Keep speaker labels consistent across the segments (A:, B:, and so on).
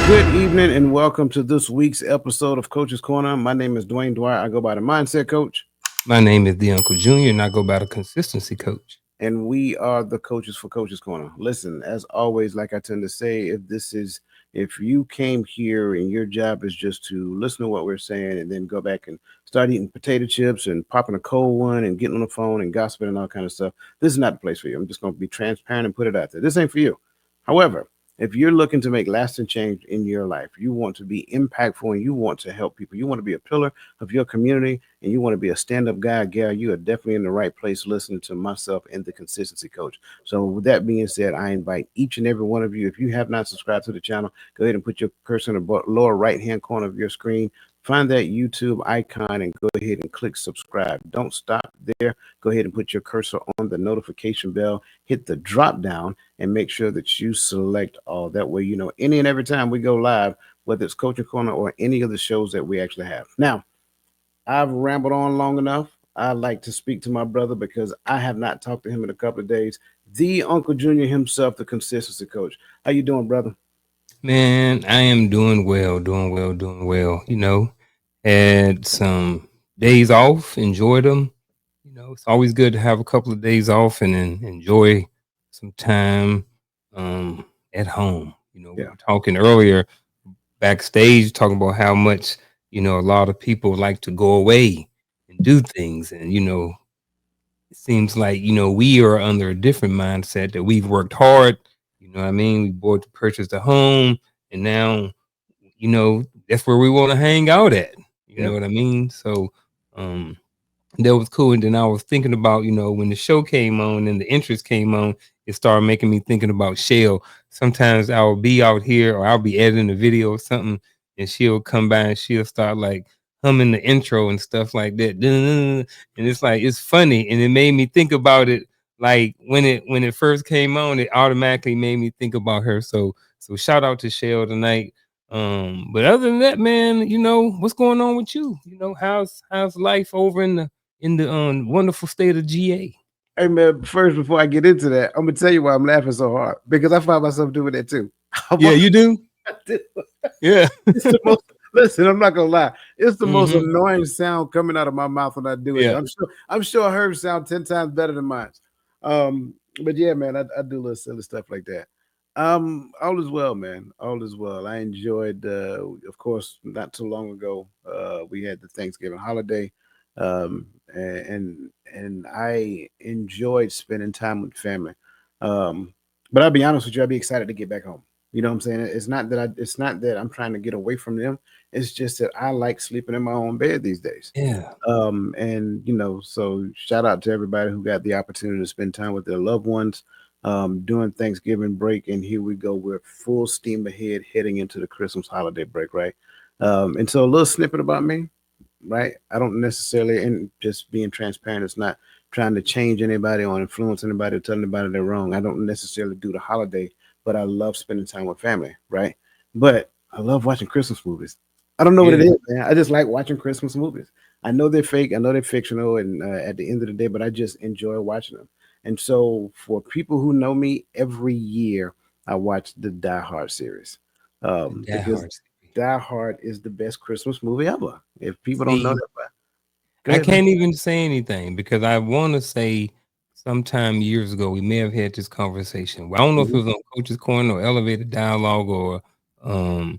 A: Good evening and welcome to this week's episode of Coach's Corner. My name is Dwayne Dwyer. I go by the Mindset Coach,
B: My name is the Uncle Junior, and I go by the consistency coach.
A: and we are the coaches for Coach's Corner. Listen, as always, like I tend to say, if you came here and your job is just to listen to what we're saying and then go back and start eating potato chips and popping a cold one and getting on the phone and gossiping and all kind of stuff, this is not the place for you. I'm just going to be transparent and put it out there. This ain't for you. However, if you're looking to make lasting change in your life, you want to be impactful and you want to help people, you want to be a pillar of your community, and you want to be a stand-up guy, gal, you are definitely in the right place listening to myself and the consistency coach. So with that being said, I invite each and every one of you, if you have not subscribed to the channel, go ahead and put your cursor in the lower right hand corner of your screen. Find that YouTube icon and go ahead and click subscribe. Don't stop there. Go ahead and put your cursor on the notification bell, hit the drop down, and make sure that you select all. That way, you know, any and every time we go live, whether it's Coaching Corner or any of the shows that we actually have. Now, I've rambled on long enough. I like to speak to my brother because I have not talked to him in a couple of days. The Uncle Junior himself, the consistency coach. How you doing, brother?
B: Man, I am doing well, doing well, doing well. Had some days off, enjoyed them. It's always good to have a couple of days off and then enjoy some time at home. We
A: Yeah,
B: were talking earlier backstage, talking about how much, a lot of people like to go away and do things. And, it seems like, we are under a different mindset that we've worked hard. You know what I mean? We bought to purchase the home, and now, that's where we want to hang out at. You
A: yeah.
B: know what I mean? So um that was cool. And then I was thinking about, when the show came on and the interest came on, it started making me thinking about Shell. Sometimes I'll be out here or I'll be editing a video or something, and she'll come by and she'll start like humming the intro and stuff like that. And it's like it's funny. And it made me think about it like when it first came on, it automatically made me think about her. So shout out to Shell tonight. But other than that, man, what's going on with you? How's life over in the wonderful state of GA.
A: Hey man, first before I get into that, I'm gonna tell you why I'm laughing so hard because I find myself doing that too.
B: Yeah, you do. Yeah.
A: It's the most. Listen, I'm not gonna lie. It's the most
B: Hmm.
A: annoying sound coming out of my mouth when I do it.
B: Yeah.
A: I'm sure hers sound 10 times better than mine. But yeah, man, I do little silly stuff like that. All is well, man. All is well. I enjoyed, of course, not too long ago. We had the Thanksgiving holiday, and I enjoyed spending time with family. Um, but I'll be honest with you, I'll be excited to get back home. You know what I'm saying? It's not that I'm trying to get away from them. It's just that I like sleeping in my own bed these days.
B: Yeah.
A: And so shout out to everybody who got the opportunity to spend time with their loved ones during Thanksgiving break. And here we go. We're full steam ahead heading into the Christmas holiday break, right? And so a little snippet about me, right? I don't necessarily, and just being transparent, it's not trying to change anybody or influence anybody or tell anybody they're wrong. I don't necessarily do the holiday, but I love spending time with family, right? But I love watching Christmas movies. I don't know what it
B: Yeah.
A: is, man. I just like watching Christmas movies. I know they're fake, I know they're fictional, and at the end of the day, but I just enjoy watching them. And so, for people who know me, every year I watch the Die Hard series
B: The Die
A: because
B: Hard series.
A: Die Hard is the best Christmas movie ever. If people don't know
B: See,
A: that, go
B: I
A: ahead, man.
B: can't even say anything because I want to say sometime years ago we may have had this conversation. Well, I don't know if it
A: Mhm.
B: was on Coach's Corner or Elevated Dialogue or the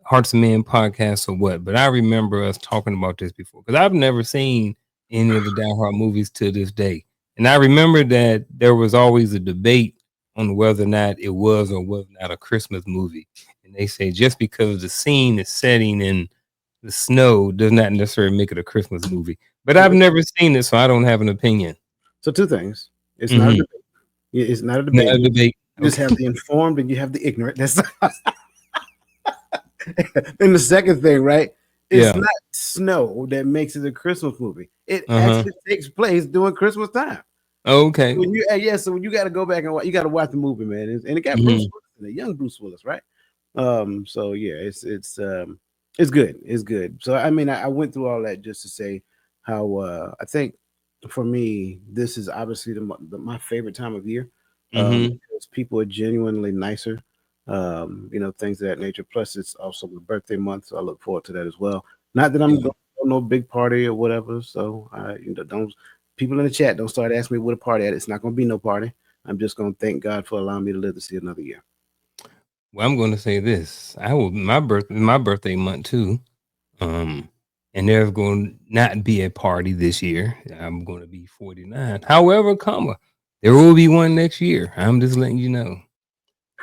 B: Hearts of Men podcast or what, but I remember us talking about this before because I've never seen any of the Die Hard movies to this day, and I remember that there was always a debate on whether or not it was or was not a Christmas movie, and they say just because the scene is setting in the snow does not necessarily make it a Christmas movie. But I've
A: So,
B: never seen it, so I don't have an opinion.
A: so two things. It's not a
B: Mm-hmm.
A: debate. It's not a
B: Not
A: debate.
B: a debate.
A: You just have
B: Okay.
A: the informed and you have the ignorant. That's and the second thing, right? It's
B: Yeah.
A: not snow that makes it a Christmas movie. It
B: Uh-huh.
A: actually takes place during Christmas time.
B: Okay.
A: When you so when you got to go back and watch, you got to watch the movie, man. And it got Bruce
B: Mm-hmm.
A: Willis in it, young Bruce Willis, right? So yeah, it's good. It's good. So I mean, I went through all that just to say how I think for me this is obviously my favorite time of year
B: Mm-hmm.
A: because people are genuinely nicer. things of that nature. Plus, it's also my birthday month, so I look forward to that as well. Not that I'm
B: Yeah.
A: going to no big party or whatever. So, don't people in the chat don't start asking me what a party at. It's not going to be no party. I'm just going to thank God for allowing me to live to see another year.
B: Well, I'm going to say this. I will my birthday month too. Um, and there's going to not be a party this year. I'm going to be 49. However, there will be one next year. I'm just letting you know.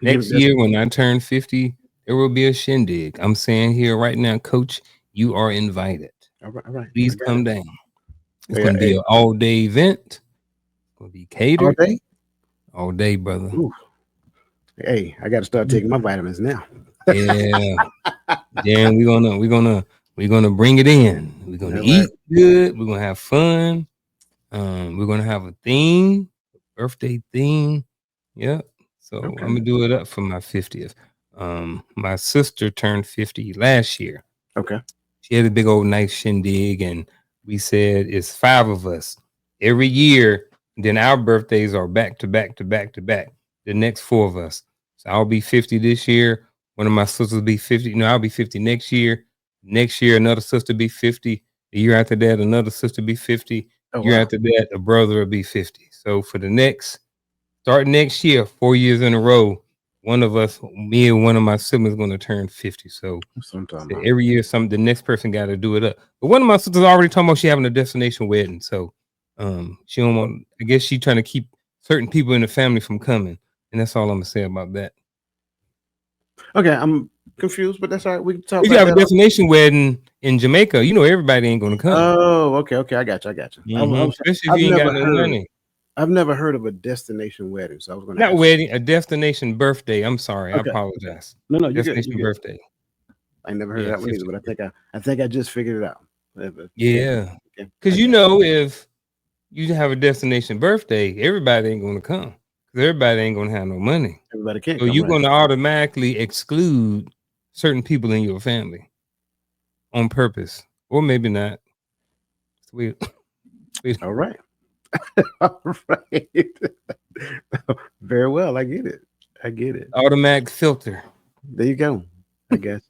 A: Give
B: Next
A: that's
B: year, when I turn 50, there will be a shindig. I'm saying here right now, Coach, you are invited.
A: all right. All right, I
B: Please
A: got it.
B: come down. It's
A: Hey,
B: going to be
A: hey,
B: an all day event. It's going to be
A: all
B: catered
A: day.
B: all day, brother.
A: Ooh, hey, I got to start taking my vitamins now.
B: Yeah. Then we're gonna bring it in. We're gonna
A: All right.
B: eat good. We're gonna have fun. We're gonna have a theme, birthday theme. Yep. So I'm
A: Okay.
B: gonna do it up for my 50th. My sister turned 50 last year.
A: Okay.
B: She had a big old nice shindig, and we said it's five of us every year. Then our birthdays are back to back to back to back. The next four of us. So I'll be 50 this year. One of my sisters will be 50. No, I'll be 50 next year. Next year, another sister be 50. The year after that, another sister be 50.
A: Oh
B: Year
A: wow.
B: after that, a brother will be 50. So for the next start next year, 4 years in a row, one of us, me and one of my siblings, going to turn 50. So
A: That's what I'm talking
B: so
A: about.
B: every year, the next person got to do it up. But one of my sisters already talking about she having a destination wedding. So, she don't want. I guess she trying to keep certain people in the family from coming, and that's all I'm gonna say about that.
A: Okay, I'm confused, but that's all right. We can talk
B: If you
A: about
B: have a
A: that.
B: destination wedding in Jamaica, everybody ain't gonna come.
A: Oh, okay, okay. I got you. I got you.
B: Especially if
A: I've
B: you ain't got
A: never
B: no
A: heard.
B: money.
A: I've never heard of a destination wedding, so I was going to
B: Not
A: ask.
B: wedding, a destination birthday. I'm sorry, I
A: Okay, okay.
B: apologize.
A: No, no, you good. You
B: Destination
A: good.
B: birthday.
A: I never heard of
B: Yeah,
A: that one either,
B: 50th
A: but
B: birthday.
A: I think I just figured it out. Yeah.
B: Yeah,
A: Okay,
B: because
A: I got
B: if you have a destination birthday, everybody ain't gonna come because everybody ain't gonna have no money.
A: you. Everybody can't
B: So
A: come
B: you're
A: right.
B: gonna automatically exclude certain people in your family on purpose, or maybe not. Sweet, sweet.
A: All right. All right. Very well. I get it. I get it.
B: Automatic filter.
A: There you go. I guess.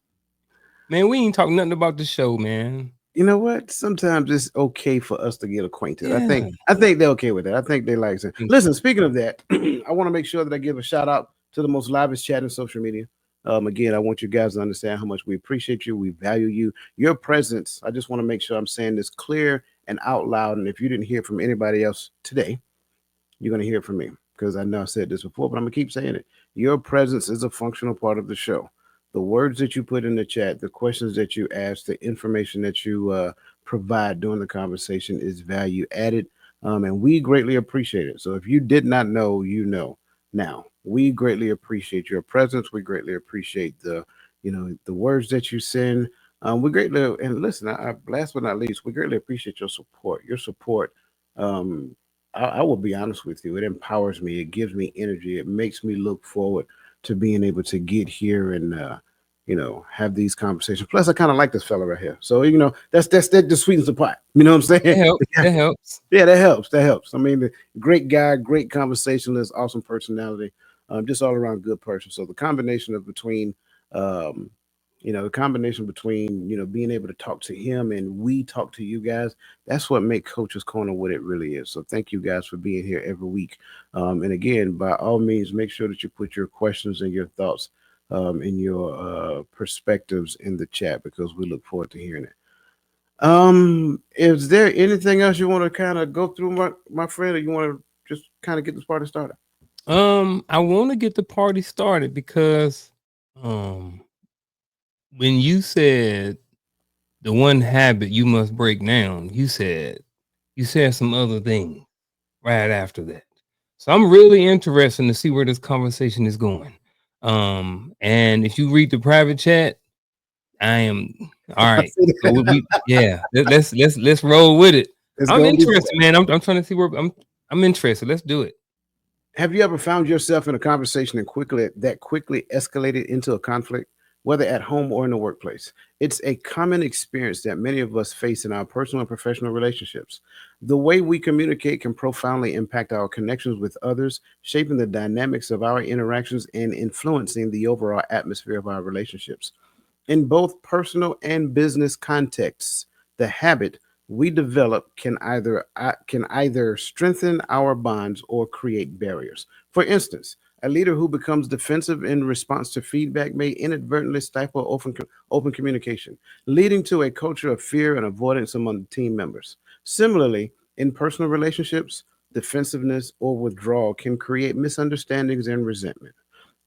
B: Man, we ain't talking nothing about the show, man.
A: You know what? Sometimes it's okay for us to get acquainted.
B: Yeah.
A: I think they're okay with that. I think they like it.
B: Think
A: Listen,
B: so.
A: speaking of that, I want to make sure that I give a shout out to the most livest chat in social media. Again, I want you guys to understand how much we appreciate you. We value you. Your presence. I just want to make sure I'm saying this clear and out loud. And if you didn't hear from anybody else today, you're going to hear it from me because I know I said this before, but I'm going to keep saying it. Your presence is a functional part of the show. The words that you put in the chat, the questions that you ask, the information that you provide during the conversation is value added, and we greatly appreciate it. So if you did not know, you know now. We greatly appreciate your presence. We greatly appreciate the words that you send. We greatly and listen. Last but not least, we greatly appreciate your support. Your support um, I will be honest with you. It empowers me. It gives me energy. It makes me look forward to being able to get here and have these conversations. Plus, I kind of like this fella right here. So that just sweetens the pot. You know what I'm saying?
B: That helps. That helps.
A: Yeah, that helps. That helps. I mean, the great guy, great conversationalist, awesome personality, just all around good person. So the combination of between, um, the combination between being able to talk to him and we talk to you guys, that's what make Coach's Corner what it really is. So thank you guys for being here every week. And again, by all means, make sure that you put your questions and your thoughts and your perspectives in the chat because we look forward to hearing it. Is there anything else you want to kind of go through, my friend, or you want to just kind of get this party started?
B: I want to get the party started because, um, when you said the one habit you must break down, you said some other thing right after that. So I'm really interested to see where this conversation is going. And if you read the private chat, I am all right. So yeah, let's roll with it.
A: It's
B: I'm
A: gonna be
B: interested, man. I'm trying to see where I'm interested. Let's do it.
A: Have you ever found yourself in a conversation and quickly escalated into a conflict? whether at home or in the workplace. It's a common experience that many of us face in our personal and professional relationships. The way we communicate can profoundly impact our connections with others, shaping the dynamics of our interactions and influencing the overall atmosphere of our relationships. In both personal and business contexts, the habit we develop can either strengthen our bonds or create barriers. For instance, a leader who becomes defensive in response to feedback may inadvertently stifle open communication, leading to a culture of fear and avoidance among team members. Similarly, in personal relationships, defensiveness or withdrawal can create misunderstandings and resentment.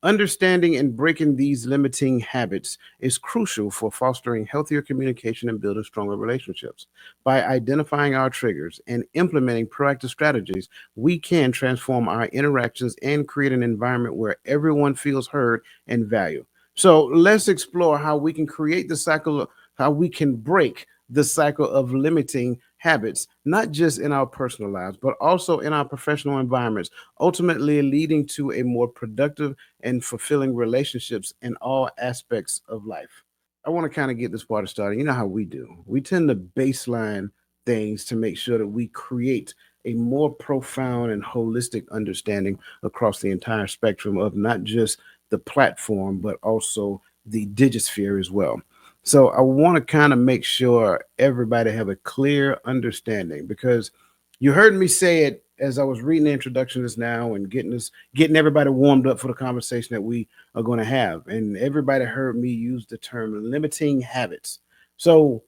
A: Understanding and breaking these limiting habits is crucial for fostering healthier communication and building stronger relationships. By identifying our triggers and implementing proactive strategies, we can transform our interactions and create an environment where everyone feels heard and valued. So let's explore how we can create the cycle, how we can break the cycle of limiting habits, not just in our personal lives, but also in our professional environments, ultimately leading to a more productive and fulfilling relationships in all aspects of life. I want to kind of get this party started. You know how we do. We tend to baseline things to make sure that we create a more profound and holistic understanding across the entire spectrum of not just the platform, but also the digisphere as well. So I want to kind of make sure everybody have a clear understanding because you heard me say it as I was reading the introduction just now and getting everybody warmed up for the conversation that we are going to have. And everybody heard me use the term limiting habits. So,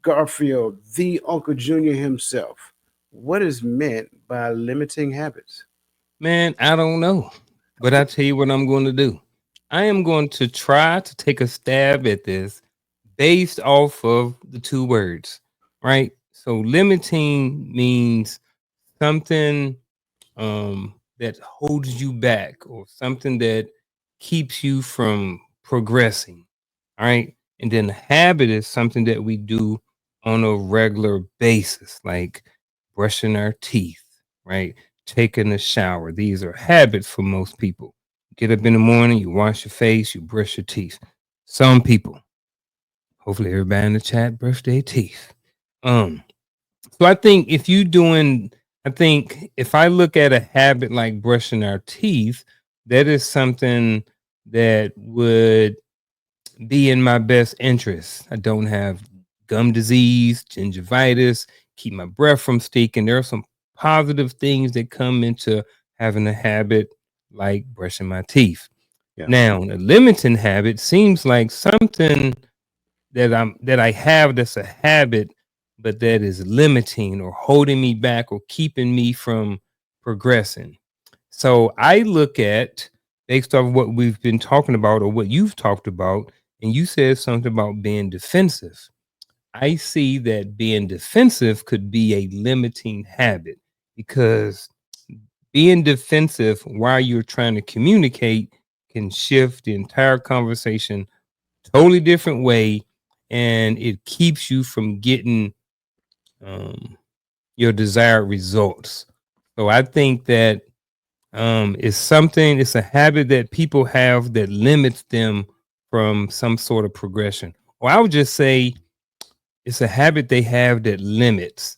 A: Garfield, the Uncle Junior himself, what is meant by limiting habits?
B: Man, I don't know. But I tell you what I'm going to do. I am going to try to take a stab at this based off of the two words, right? So limiting means something that holds you back or something that keeps you from progressing. All right. And then the habit is something that we do on a regular basis, like brushing our teeth, right? Taking a shower. These are habits for most people. Get up in the morning, you wash your face, you brush your teeth. Some people, hopefully everybody in the chat brush their teeth. Um, so I think if you doing, I think if I look at a habit like brushing our teeth, that is something that would be in my best interest. I don't have gum disease, gingivitis, keep my breath from stinking. There are some positive things that come into having a habit like brushing my teeth.
A: Yeah.
B: Now, a limiting habit seems like something that I have that's a habit, but that is limiting or holding me back or keeping me from progressing. So I look at based off what we've been talking about or what you've talked about, and you said something about being defensive. I see that being defensive could be a limiting habit because being defensive while you're trying to communicate can shift the entire conversation totally different way, and it keeps you from getting um, your desired results. So I think that it's a habit that people have that limits them from some sort of progression. Or I would just say it's a habit they have that limits.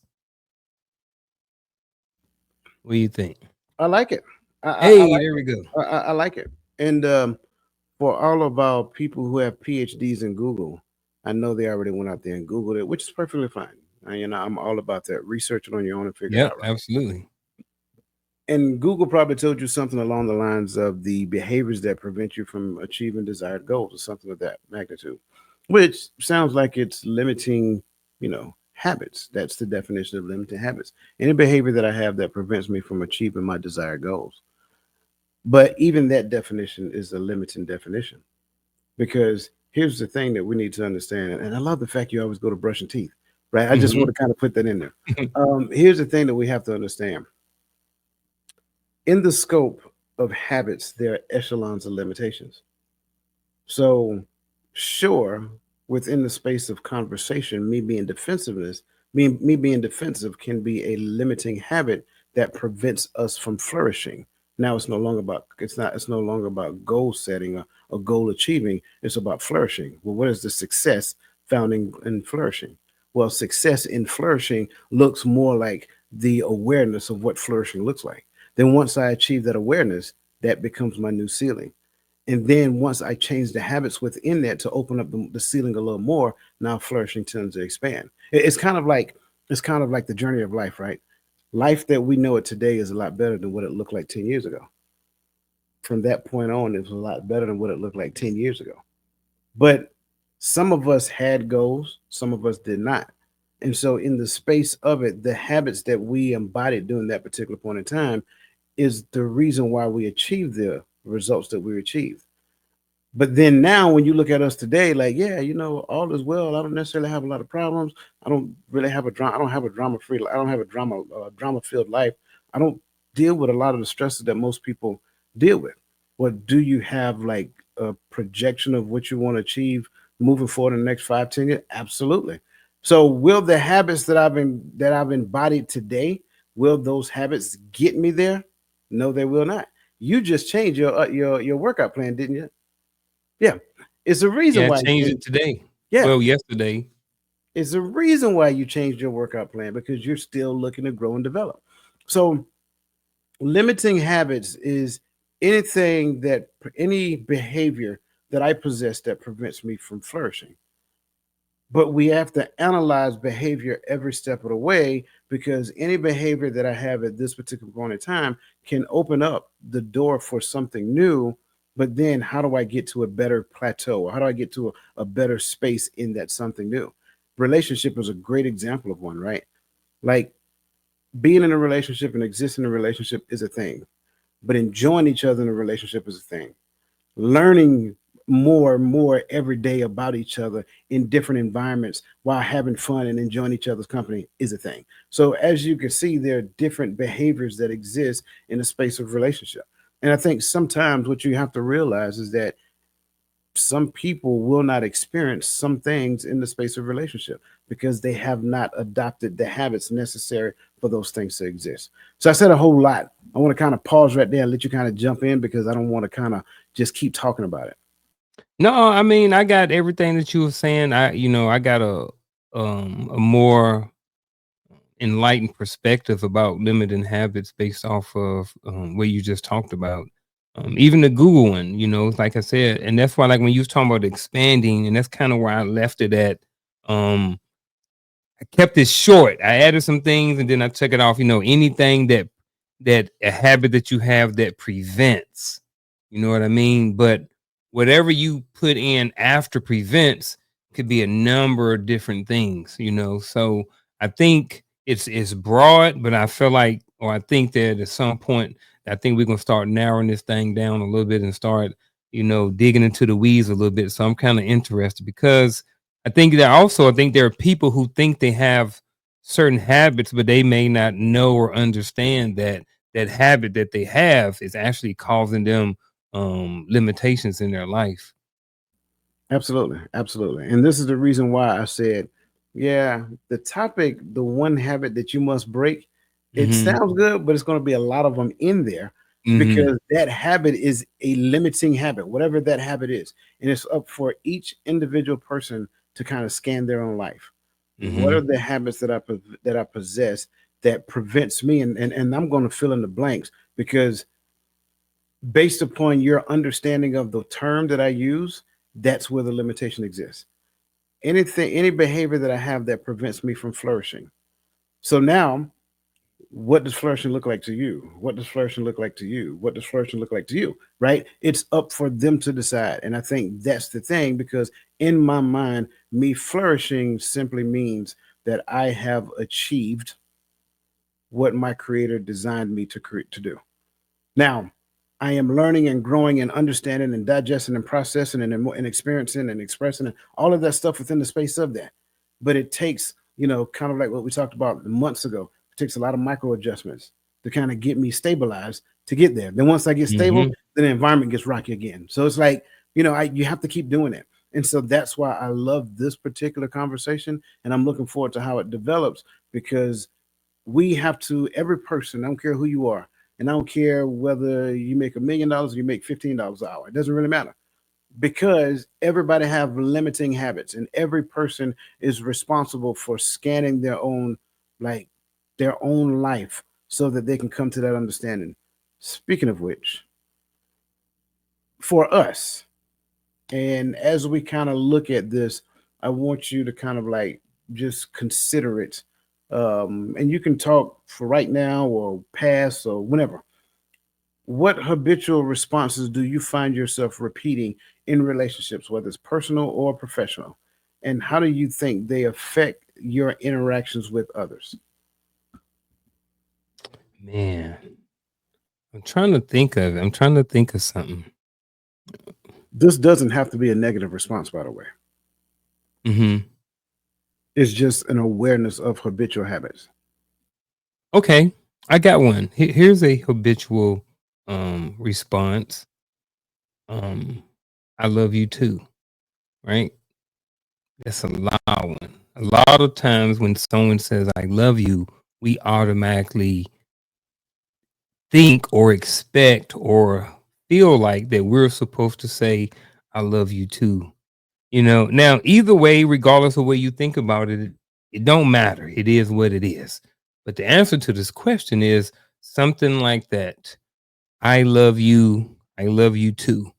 B: What do you think?
A: I like it. I
B: Hey,
A: like
B: there we
A: it.
B: go.
A: I like it. And for all of our people who have PhDs in Google, I know they already went out there and Googled it, which is perfectly fine. I'm all about that. Research it on your own and figure it
B: Yep,
A: out, right?
B: absolutely.
A: And Google probably told you something along the lines of the behaviors that prevent you from achieving desired goals or something of that magnitude, which sounds like it's limiting, habits. That's the definition of limiting habits. Any behavior that I have that prevents me from achieving my desired goals. But even that definition is a limiting definition because here's the thing that we need to understand. And I love the fact you always go to brushing teeth, right? I just want
B: Hmm.
A: to kind of put that in there. Here's the thing that we have to understand in the scope of habits, there are echelons of limitations. So, sure, within the space of conversation, me being defensive can be a limiting habit that prevents us from flourishing. Now it's no longer about goal setting or goal achieving. It's about flourishing. Well, what is the success found in flourishing? Well, success in flourishing looks more like the awareness of what flourishing looks like. Then once I achieve that awareness, that becomes my new ceiling. And then once I change the habits within that to open up the ceiling a little more, now flourishing tends to expand. It's kind of like the journey of life, right? Life that we know it today is a lot better than what it looked like 10 years ago. From that point on, it was a lot better than what it looked like 10 years ago. But some of us had goals, some of us did not. And so, in the space of it, the habits that we embodied during that particular point in time is the reason why we achieved the results that we achieved. But then now, when you look at us today, like, yeah, all is well. I don't necessarily have a lot of problems. I don't really have a drama. I don't have a drama free. I don't have a drama filled life. I don't deal with a lot of the stresses that most people deal with. What do you have like a projection of what you want to achieve moving forward in the next 5, 10 years? Absolutely. So, will the habits that I've embodied today, will those habits get me there? No, they will not. You just changed your workout plan, didn't you? Yeah. It's a reason
B: Yeah, I
A: why you
B: changed it
A: changed.
B: today.
A: Yeah.
B: Well, yesterday.
A: It's a reason why you changed your workout plan because you're still looking to grow and develop. So, limiting habits is any behavior that I possess that prevents me from flourishing. But we have to analyze behavior every step of the way because any behavior that I have at this particular point in time can open up the door for something new. But then, how do I get to a better plateau? Or how do I get to a better space in that something new? Relationship is a great example of one, right? Like being in a relationship and existing in a relationship is a thing, but enjoying each other in a relationship is a thing. Learning more and more every day about each other in different environments while having fun and enjoying each other's company is a thing. So as you can see, there are different behaviors that exist in the space of relationship. And I think sometimes what you have to realize is that some people will not experience some things in the space of relationship because they have not adopted the habits necessary for those things to exist. So I said a whole lot. I want to kind of pause right there and let you kind of jump in because I don't want to kind of just keep talking about it.
B: No, I mean, I got everything that you were saying. I got a more enlightened perspective about limiting habits based off of what you just talked about. Even the Google one, like I said, and that's why, like when you was talking about expanding, and that's kind of where I left it at. Um, I kept it short. I added some things and then I took it off. Anything that a habit that you have that prevents. You know what I mean? But whatever you put in after prevents could be a number of different things. So I think it's broad, but I feel like, or I think that at some point I think we're gonna start narrowing this thing down a little bit and start, digging into the weeds a little bit. So I'm kind of interested because I think there are people who think they have certain habits, but they may not know or understand that that habit that they have is actually causing them limitations in their life.
A: Absolutely, absolutely. And this is the reason why I said, yeah, the topic, the one habit that you must break, it
B: Mhm.
A: sounds good, but it's going to be a lot of them in there
B: Mhm.
A: because that habit is a limiting habit, whatever that habit is. And it's up for each individual person to kind of scan their own life. What are
B: Mhm.
A: the habits that I possess that prevents me? And I'm going to fill in the blanks because based upon your understanding of the term that I use, that's where the limitation exists. Any behavior that I have that prevents me from flourishing. So now, what does flourishing look like to you? What does flourishing look like to you? What does flourishing look like to you? Right? It's up for them to decide. And I think that's the thing because in my mind, me flourishing simply means that I have achieved what my creator designed me to do. Now, I am learning and growing and understanding and digesting and processing and experiencing and expressing and all of that stuff within the space of that. But it takes, kind of like what we talked about months ago, it takes a lot of micro adjustments to kind of get me stabilized to get there. Then once I get stable,
B: Mhm.
A: then the environment gets rocky again. So it's like, you have to keep doing it. And so that's why I love this particular conversation. And I'm looking forward to how it develops because every person, I don't care who you are, And I don't care whether you make $1 million or you make $15 an hour. It doesn't really matter because everybody have limiting habits, and every person is responsible for scanning their own, like their own life, so that they can come to that understanding. Speaking of which, for us, and as we kind of look at this, I want you to kind of like just consider it. And you can talk for right now or past or whenever. What habitual responses do you find yourself repeating in relationships, whether it's personal or professional? And how do you think they affect your interactions with others?
B: Man, I'm trying to think of it. I'm trying to think of something.
A: This doesn't have to be a negative response, by the way.
B: Hmm.
A: It's just an awareness of habitual habits.
B: Okay, I got one. Here's a habitual response. Um, I love you too. Right? That's a loud one. A lot of times when someone says I love you, we automatically think or expect or feel like that we're supposed to say I love you too. Now either way, regardless of what you think about it, it don't matter. It is what it is. But the answer to this question is something like that. I love you too.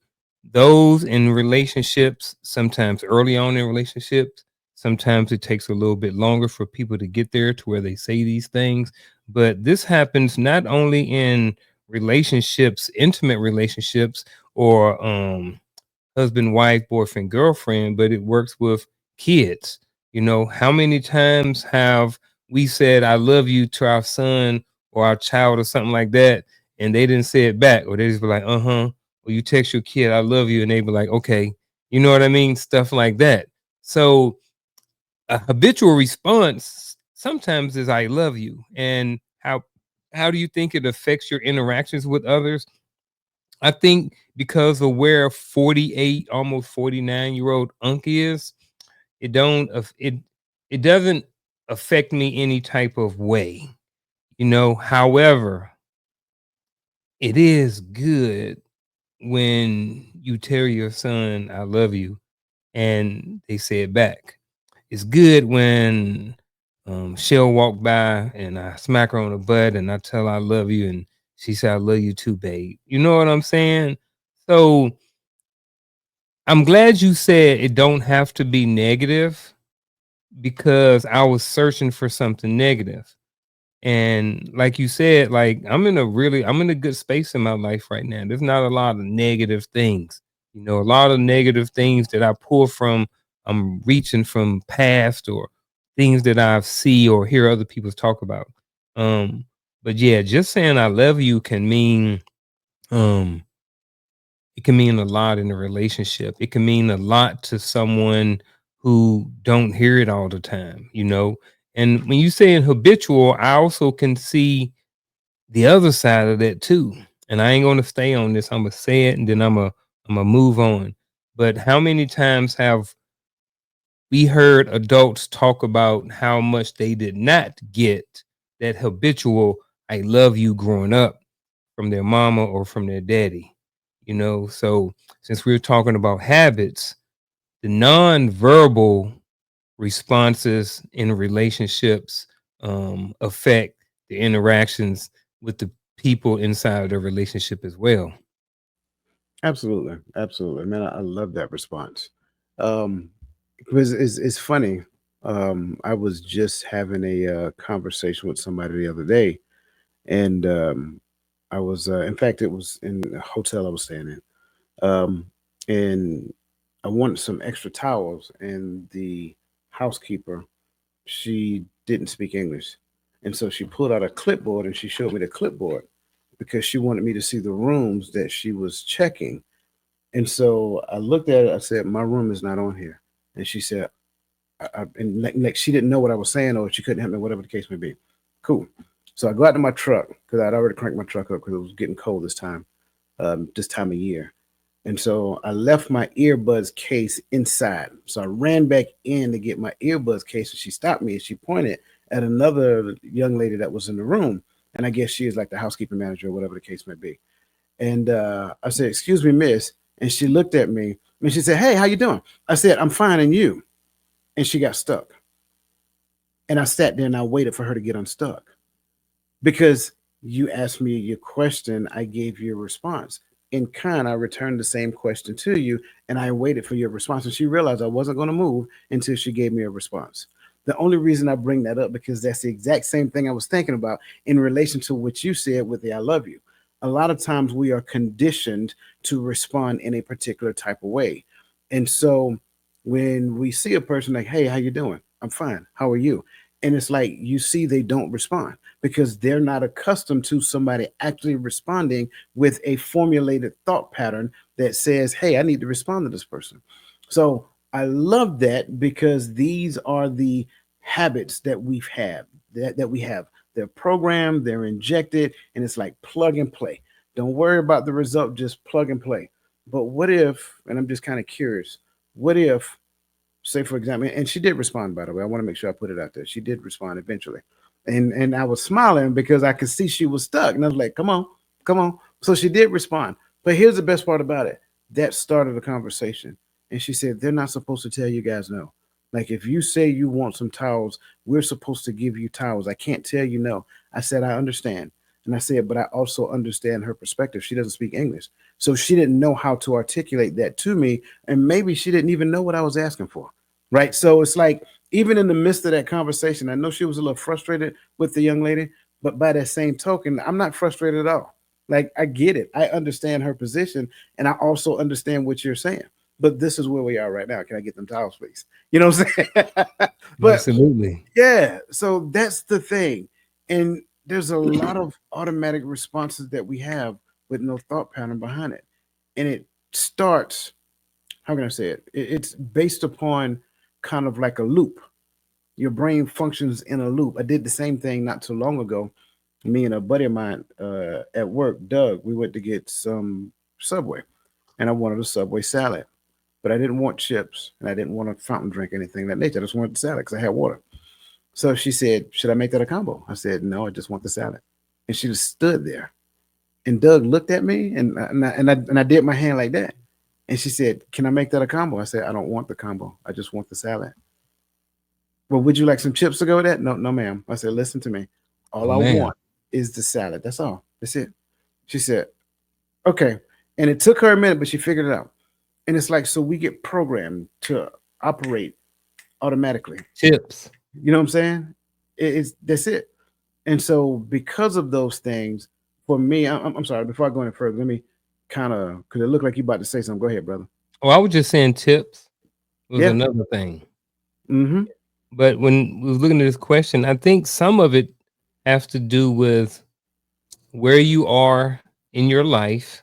B: Those in relationships, sometimes early on in relationships, sometimes it takes a little bit longer for people to get there to where they say these things. But this happens not only in relationships, intimate relationships, or husband, wife, boyfriend, girlfriend, but it works with kids. How many times have we said I love you to our son or our child or something like that, and they didn't say it back, or they just be like, uh-huh. Or you text your kid, I love you, and they be like, okay. You know what I mean? Stuff like that. So a habitual response sometimes is I love you. And how do you think it affects your interactions with others? I think because of where 48, almost 49-year-old Unc is, it don't it doesn't affect me any type of way. However, it is good when you tell your son I love you and they say it back. It's good when she'll walk by and I smack her on the butt and I tell her I love you and she said I love you too, babe. You know what I'm saying? So I'm glad you said it don't have to be negative because I was searching for something negative. And like you said, like I'm in a good space in my life right now. There's not a lot of negative things. A lot of negative things that I pull from, I'm reaching from past or things that I see or hear other people talk about. Um, but yeah, just saying I love you can mean um it can mean a lot in a relationship. It can mean a lot to someone who don't hear it all the time. And when you say habitual, I also can see the other side of that too. And I ain't gonna stay on this. I'm gonna say it and then I'm gonna move on. But how many times have we heard adults talk about how much they did not get that habitual I love you growing up from their mama or from their daddy? So since we're talking about habits, the non-verbal responses in relationships affect the interactions with the people inside of the relationship as well.
A: Absolutely, absolutely, man. I love that response. Um, because it's funny. I was just having a conversation with somebody the other day, and I was, in fact, it was in a hotel I was staying in, and I wanted some extra towels, and the housekeeper, she didn't speak English, and so she pulled out a clipboard and she showed me the clipboard because she wanted me to see the rooms that she was checking. And so I looked at it. I said, "My room is not on here." And she said, and like she didn't know what I was saying, or she couldn't help me, whatever the case may be. Cool. So I go out to my truck because I'd already cranked my truck up because it was getting cold this time of year. And so I left my earbuds case inside. So I ran back in to get my earbuds case, and she stopped me and she pointed at another young lady that was in the room. and I guess she is like the housekeeping manager or whatever the case may be. And I said, "Excuse me, miss," and she looked at me and she said, "Hey, how you doing?" I said, "I'm fine, and you?" And she got stuck, and I sat there and I waited for her to get unstuck because you asked me your question, I gave you a response. In kind, I returned the same question to you, and I waited for your response. And she realized I wasn't going to move until she gave me a response. The only reason I bring that up because that's the exact same thing I was thinking about in relation to what you said with the "I love you." A lot of times we are conditioned to respond in a particular type of way, and so when we see a person like, "Hey, how you doing?" "I'm fine. How are you?" And it's like you see they don't respond because they're not accustomed to somebody actually responding with a formulated thought pattern that says, "Hey, I need to respond to this person." So I love that because these are the habits that we have. They're programmed, they're injected, and it's like plug and play. Don't worry about the result, just plug and play. But what if, and I'm just kind of curious, what if, say for example, and she did respond, by the way, I want to make sure I put it out there, she did respond eventually, and I was smiling because I could see she was stuck, and I was like, come on, come on. So she did respond, but here's the best part about it: that started a conversation. And she said, they're not supposed to tell you guys no. Like, if you say you want some towels, we're supposed to give you towels. I can't tell you no. I said, I understand. And I said, but I also understand her perspective. She doesn't speak English, so she didn't know how to articulate that to me, and maybe she didn't even know what I was asking for. Right. So it's like, even in the midst of that conversation, I know she was a little frustrated with the young lady, but by that same token, I'm not frustrated at all. Like, I get it. I understand her position, and I also understand what you're saying. But this is where we are right now. Can I get them towels, please? You know what I'm saying? But
B: Absolutely.
A: yeah, so that's the thing. And there's a lot of automatic responses that we have with no thought pattern behind it. And it starts, how can I say it? It's based upon kind of like a loop. Your brain functions in a loop. I did the same thing not too long ago. Me and a buddy of mine at work, Doug, we went to get some Subway, and I wanted a Subway salad, but I didn't want chips, and I didn't want a fountain drink, anything of that nature. I just wanted the salad because I had water. So she said, "Should I make that a combo?" I said, "No, I just want the salad." And she just stood there. And Doug looked at me, and I did my hand like that. And she said, "Can I make that a combo?" I said, "I don't want the combo. I just want the salad." "Well, would you like some chips to go with that?" "No, no, ma'am." I said, "Listen to me.
B: Oh
A: All I
B: man.
A: want is the salad. That's all. That's it." She said, "Okay." And it took her a minute, but she figured it out. And it's like, so we get programmed to operate automatically.
B: Tips.
A: You know what I'm saying? It's that's it. And so, because of those things, for me, I'm sorry. Before I go any further, let me kind of, because it looked like you about to say something. Go ahead, brother.
B: Oh, I was just saying tips was
A: Yeah.
B: another thing.
A: Mm-hmm.
B: But when we was looking at this question, I think some of it has to do with where you are in your life.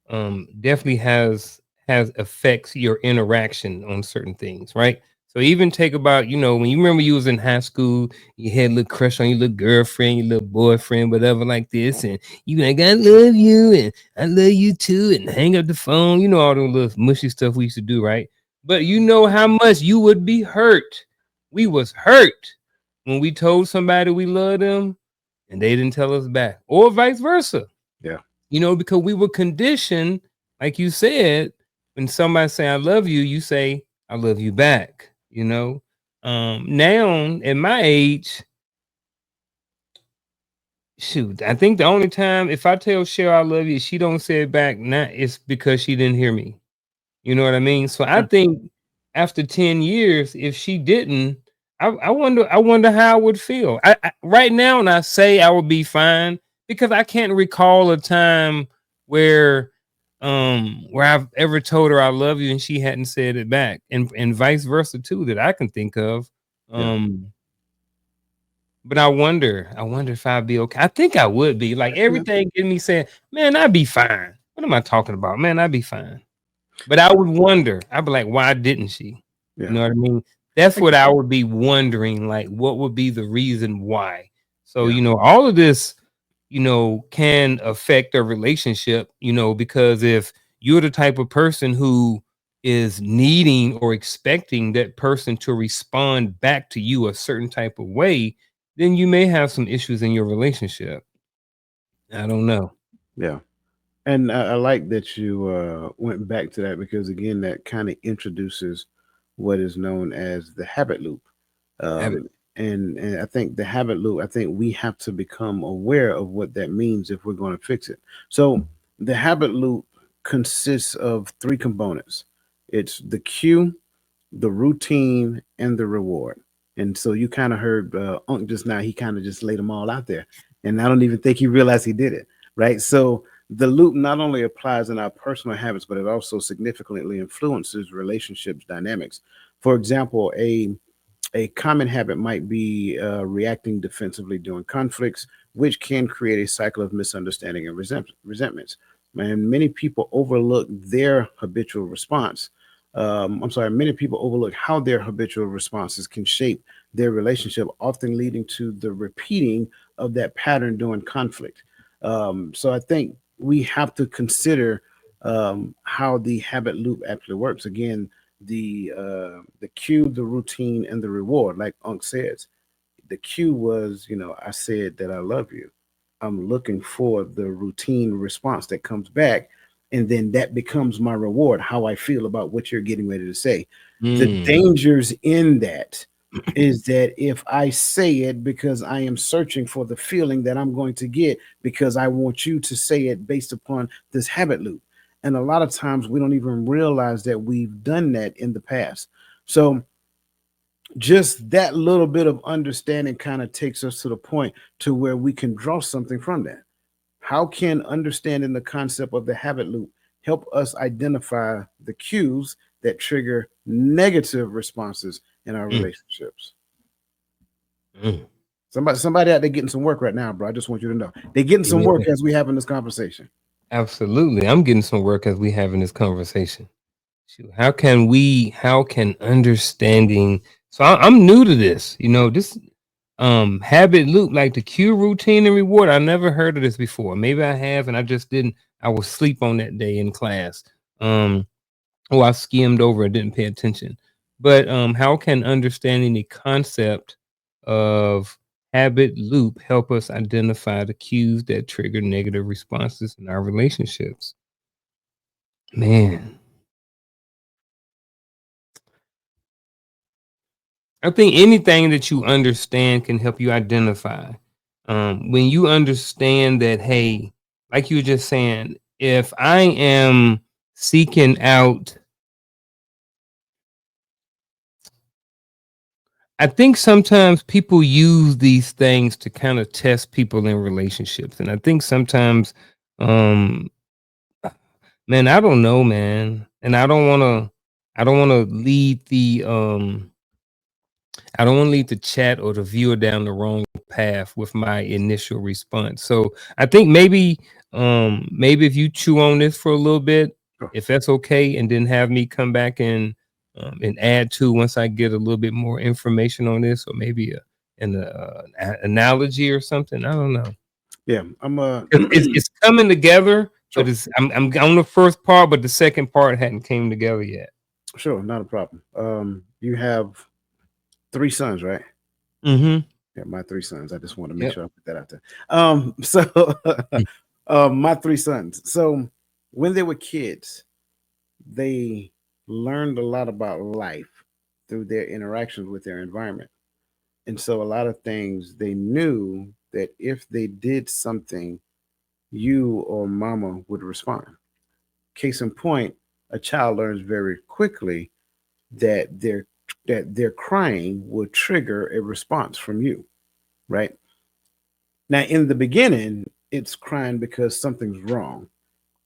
B: Definitely has affects your interaction on certain things, right? So even take about, when you remember you was in high school, you had a little crush on your little girlfriend, your little boyfriend, whatever like this, and you like, I love you and I love you too, and hang up the phone, all the little mushy stuff we used to do, right? But you know how much you would be hurt. We was hurt when we told somebody we loved them and they didn't tell us back, or vice versa,
A: Yeah.
B: because we were conditioned, like you said, when somebody say I love you, you say I love you back. Now at my age, shoot, I think the only time if I tell Cheryl I love you, she don't say it back, now it's because she didn't hear me. You know what I mean? So I
A: Yeah.
B: think after 10 years, if she didn't, I wonder how I would feel. Right now, and I say I would be fine because I can't recall a time where where I've ever told her I love you and she hadn't said it back. And vice versa too, that I can think of.
A: Yeah.
B: Um, but I wonder if I'd be okay. I think I would be. Like
A: Yeah.
B: everything in me saying, man, I'd be fine. What am I talking about? Man, I'd be fine. But I would wonder. I'd be like, why didn't she? You
A: Yeah.
B: know what I mean? That's
A: I
B: what
A: get
B: I
A: that.
B: would be wondering. Like, what would be the reason why? So,
A: Yeah.
B: all of this, can affect a relationship, because if you're the type of person who is needing or expecting that person to respond back to you a certain type of way, then you may have some issues in your relationship. I don't know.
A: Yeah. And I like that you went back to that because, again, that kind of introduces what is known as the habit loop.
B: Habit.
A: And I think the habit loop, I think we have to become aware of what that means if we're going to fix it. So the habit loop consists of three components: it's the cue, the routine, and the reward. And so you kind of heard Unc just now, he kind of just laid them all out there. And I don't even think he realized he did it, right? So the loop not only applies in our personal habits, but it also significantly influences relationships dynamics. For example, a common habit might be reacting defensively during conflicts, which can create a cycle of misunderstanding and resentments. And many people overlook their habitual response. I'm sorry, many people overlook how their habitual responses can shape their relationship, often leading to the repeating of that pattern during conflict. So I think we have to consider how the habit loop actually works. Again, the cue, the routine, and the reward. Like Unc says, the cue was, I said that I love you. I'm looking for the routine response that comes back, and then that becomes my reward. How I feel about what you're getting ready to say. The
B: Mm.
A: dangers in that is that if I say it because I am searching for the feeling that I'm going to get because I want you to say it based upon this habit loop. And a lot of times we don't even realize that we've done that in the past. So just that little bit of understanding kind of takes us to the point to where we can draw something from that. How can understanding the concept of the habit loop help us identify the cues that trigger negative responses in our
B: Mm.
A: relationships?
B: Mm.
A: Somebody out there getting some work right now, bro. I just want you to know they're getting some
B: Yeah,
A: work as we having this conversation.
B: absolutely. I'm getting some work as we having this conversation. Shoot, how can understanding, so I'm new to this, this habit loop, like the cue, routine, and reward. I never heard of this before. Maybe I have, and I just didn't. I was asleep on that day in class. Um, oh, I skimmed over and didn't pay attention. But how can understanding the concept of habit loop help us identify the cues that trigger negative responses in our relationships? Man, I think anything that you understand can help you identify. When you understand that, hey, like you were just saying, if I am seeking out, I think sometimes people use these things to kind of test people in relationships. And I think sometimes, um, man, I don't know, man. And I don't want to lead I don't want to lead the chat or the viewer down the wrong path with my initial response. So I think maybe if you chew on this for a little bit,
A: Sure.
B: if that's okay, and then have me come back and add to once I get a little bit more information on this, or maybe analogy or something. I don't know.
A: Yeah, I'm
B: 'Cause it's coming together, but
A: sure,
B: I'm on the first part, but the second part hadn't came together yet.
A: sure, not a problem. You have three sons, right?
B: Mm-hmm.
A: Yeah, my three sons. I just want to make
B: Yep.
A: sure I put that out there. So my three sons. So when they were kids, they learned a lot about life through their interactions with their environment. And so a lot of things they knew that if they did something, you or mama would respond. Case in point, a child learns very quickly that their crying will trigger a response from you, right? Now, in the beginning, it's crying because something's wrong.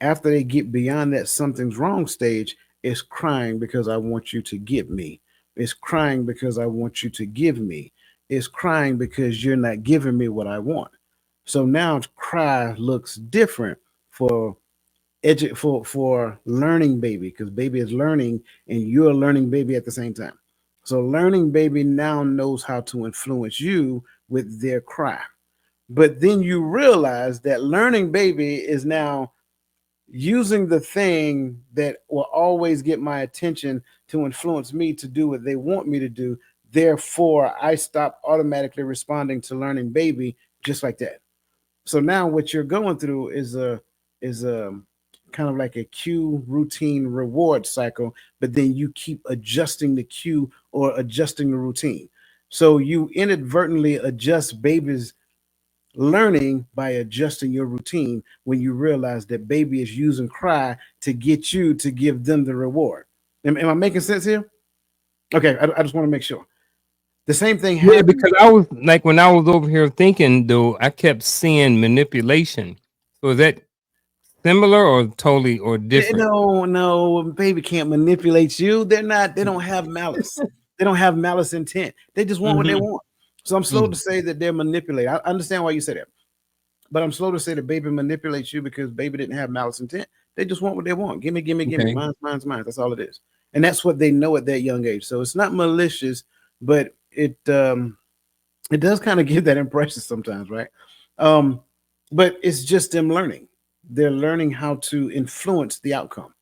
A: After they get beyond that something's wrong stage, it's crying because I want you to give me. It's crying because I want you to give me. It's crying because you're not giving me what I want. So now cry looks different for for learning baby because baby is learning and you're a learning baby at the same time. So learning baby now knows how to influence you with their cry. But then you realize that learning baby is now using the thing that will always get my attention to influence me to do what they want me to do. Therefore, I stop automatically responding to learning baby just like that. So now what you're going through is a kind of like a cue routine reward cycle, but then you keep adjusting the cue or adjusting the routine. So you inadvertently adjust baby's learning by adjusting your routine when you realize that baby is using cry to get you to give them the reward. Am I making sense here? Okay, I just want to make sure. The same thing
B: Yeah,
A: happens.
B: because I was like when I was over here thinking though, I kept seeing manipulation. So is that similar or totally or different?
A: No, no, baby can't manipulate you. They're not. They don't have malice. They don't have malice intent. They just want what they
B: Mm-hmm.
A: want. So I'm slow to say that they're manipulated. I understand why you say that, but I'm slow to say that baby manipulates you because baby didn't have malice intent. They just want what they want. Gimme, gimme, gimme.
B: Okay.
A: Mine's. That's all it is, and that's what they know at that young age. So it's not malicious, but it does kind of give that impression sometimes, right? Um, but it's just them learning. They're learning how to influence the outcome.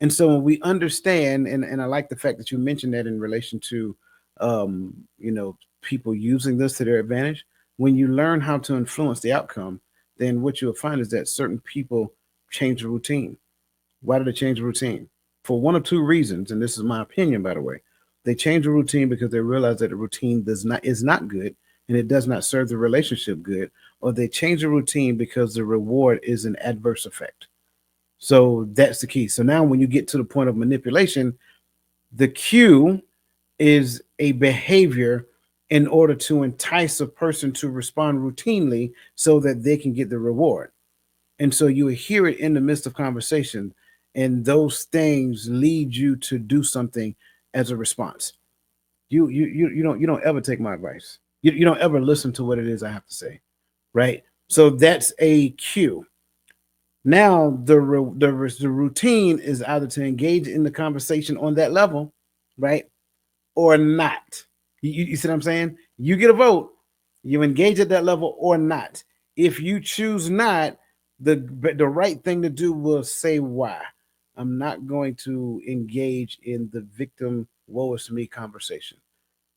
A: And so when we understand, and I like the fact that you mentioned that in relation to, um, you know, people using this to their advantage. When you learn how to influence the outcome, then what you'll find is that certain people change the routine. Why did they change the routine? For one of two reasons, and this is my opinion, by the way. They change the routine because they realize that the routine does not is not good and it does not serve the relationship good, or they change the routine because the reward is an adverse effect. So that's the key. So now when you get to the point of manipulation, the cue is a behavior in order to entice a person to respond routinely so that they can get the reward. And so you will hear it in the midst of conversation, and those things lead you to do something as a response. You don't ever take my advice. You don't ever listen to what it is I have to say, right? So that's a cue. Now the routine is either to engage in the conversation on that level, right, or not. You see what I'm saying? You get a vote. You engage at that level or not. If you choose not, the right thing to do will say why. I'm not going to engage in the victim woe is me conversation.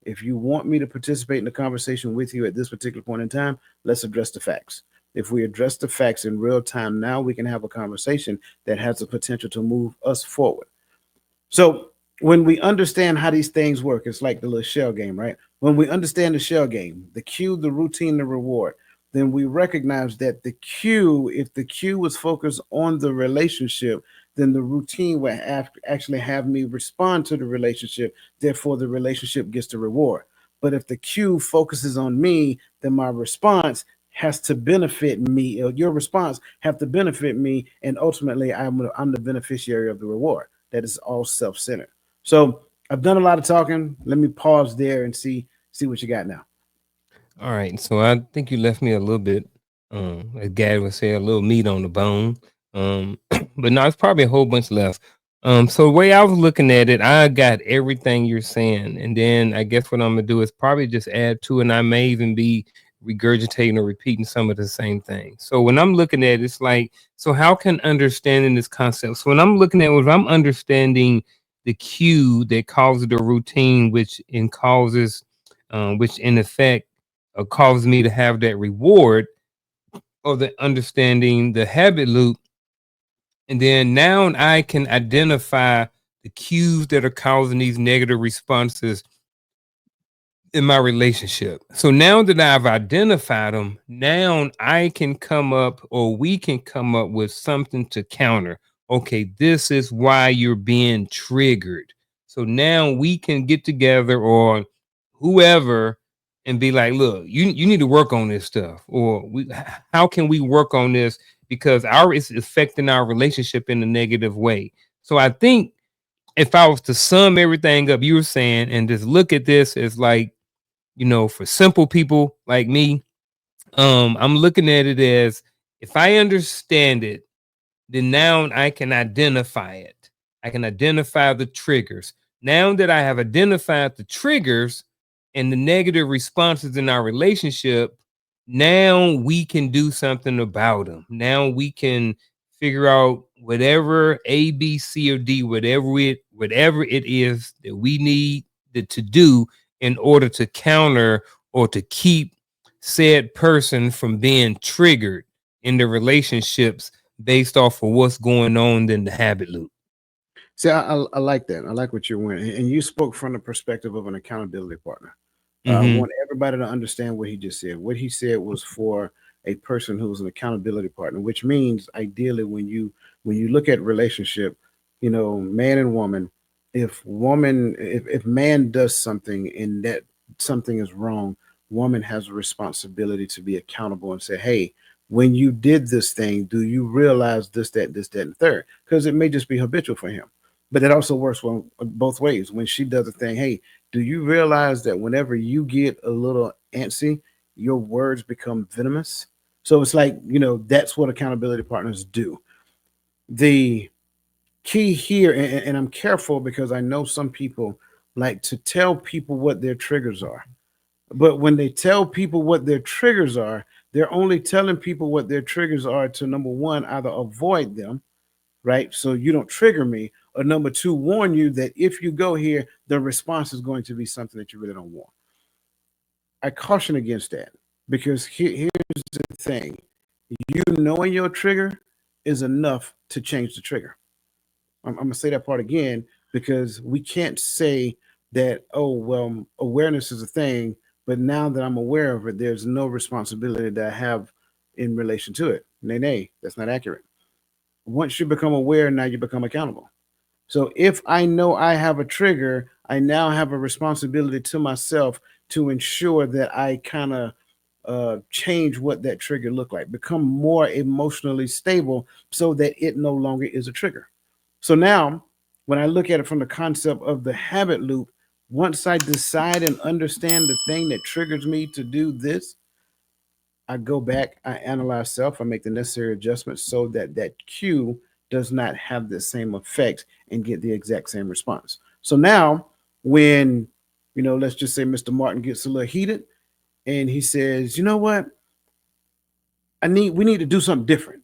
A: If you want me to participate in the conversation with you at this particular point in time, let's address the facts. If we address the facts in real time now, we can have a conversation that has the potential to move us forward. So when we understand how these things work, it's like the little shell game, right? When we understand the shell game, the cue, the routine, the reward, then we recognize that the cue, if the cue was focused on the relationship, then the routine will actually have me respond to the relationship. Therefore, the relationship gets the reward. But if the cue focuses on me, then my response has to benefit me. Or your response have to benefit me, and ultimately, I'm the beneficiary of the reward. That is all self-centered. So I've done a lot of talking. Let me pause there and see what you got now.
B: All right, so I think you left me a little bit, as Gad would say, a little meat on the bone. But no, it's probably a whole bunch left. So the way I was looking at it, I got everything you're saying, and then I guess what I'm gonna do is probably just add to, and I may even be regurgitating or repeating some of the same things. So when I'm looking at it, it's like, so how can understanding this concept? So when I'm looking at it, if I'm understanding the cue that causes the routine, which in effect causes me to have that reward or the understanding the habit loop. And then now I can identify the cues that are causing these negative responses in my relationship. So now that I've identified them, now I can come up or we can come up with something to counter. Okay, this is why you're being triggered. So now we can get together or whoever and be like, look, you need to work on this stuff. Or how can we work on this? Because it's affecting our relationship in a negative way. So I think if I was to sum everything up you were saying and just look at this as like, for simple people like me, I'm looking at it as if I understand it, then now I can identify it. I can identify the triggers. Now that I have identified the triggers and the negative responses in our relationship, now we can do something about them. Now we can figure out whatever A, B, C, or D, whatever it is that we need to do in order to counter or to keep said person from being triggered in the relationships based off of what's going on in the habit loop.
A: See, I like that. I like what you're wearing, and you spoke from the perspective of an accountability partner. I
B: Mm-hmm.
A: want everybody to understand what he just said. What he said was for a person who's an accountability partner, which means ideally when you look at relationship, you know, man and woman, if man does something and that something is wrong, woman has a responsibility to be accountable and say, hey, when you did this thing, do you realize this, that, and third? Because it may just be habitual for him. But it also works both ways. When she does a thing, hey, do you realize that whenever you get a little antsy, your words become venomous? So it's like, you know, that's what accountability partners do. The key here, and I'm careful because I know some people like to tell people what their triggers are. But when they tell people what their triggers are, they're only telling people what their triggers are to number one, either avoid them, right? So you don't trigger me, or number two, warn you that if you go here, the response is going to be something that you really don't want. I caution against that because here's the thing: you knowing your trigger is enough to change the trigger. I'm gonna say that part again because we can't say that, oh well, awareness is a thing, but now that I'm aware of it, there's no responsibility that I have in relation to it. Nay, nay, that's not accurate. Once you become aware, now you become accountable. So if I know I have a trigger, I now have a responsibility to myself to ensure that I kind of change what that trigger look like, become more emotionally stable so that it no longer is a trigger. So now, when I look at it from the concept of the habit loop, once I decide and understand the thing that triggers me to do this, I go back, I analyze self, I make the necessary adjustments so that that cue does not have the same effect and get the exact same response. So now, when, you know, let's just say Mr. Martin gets a little heated and he says, you know what, we need to do something different.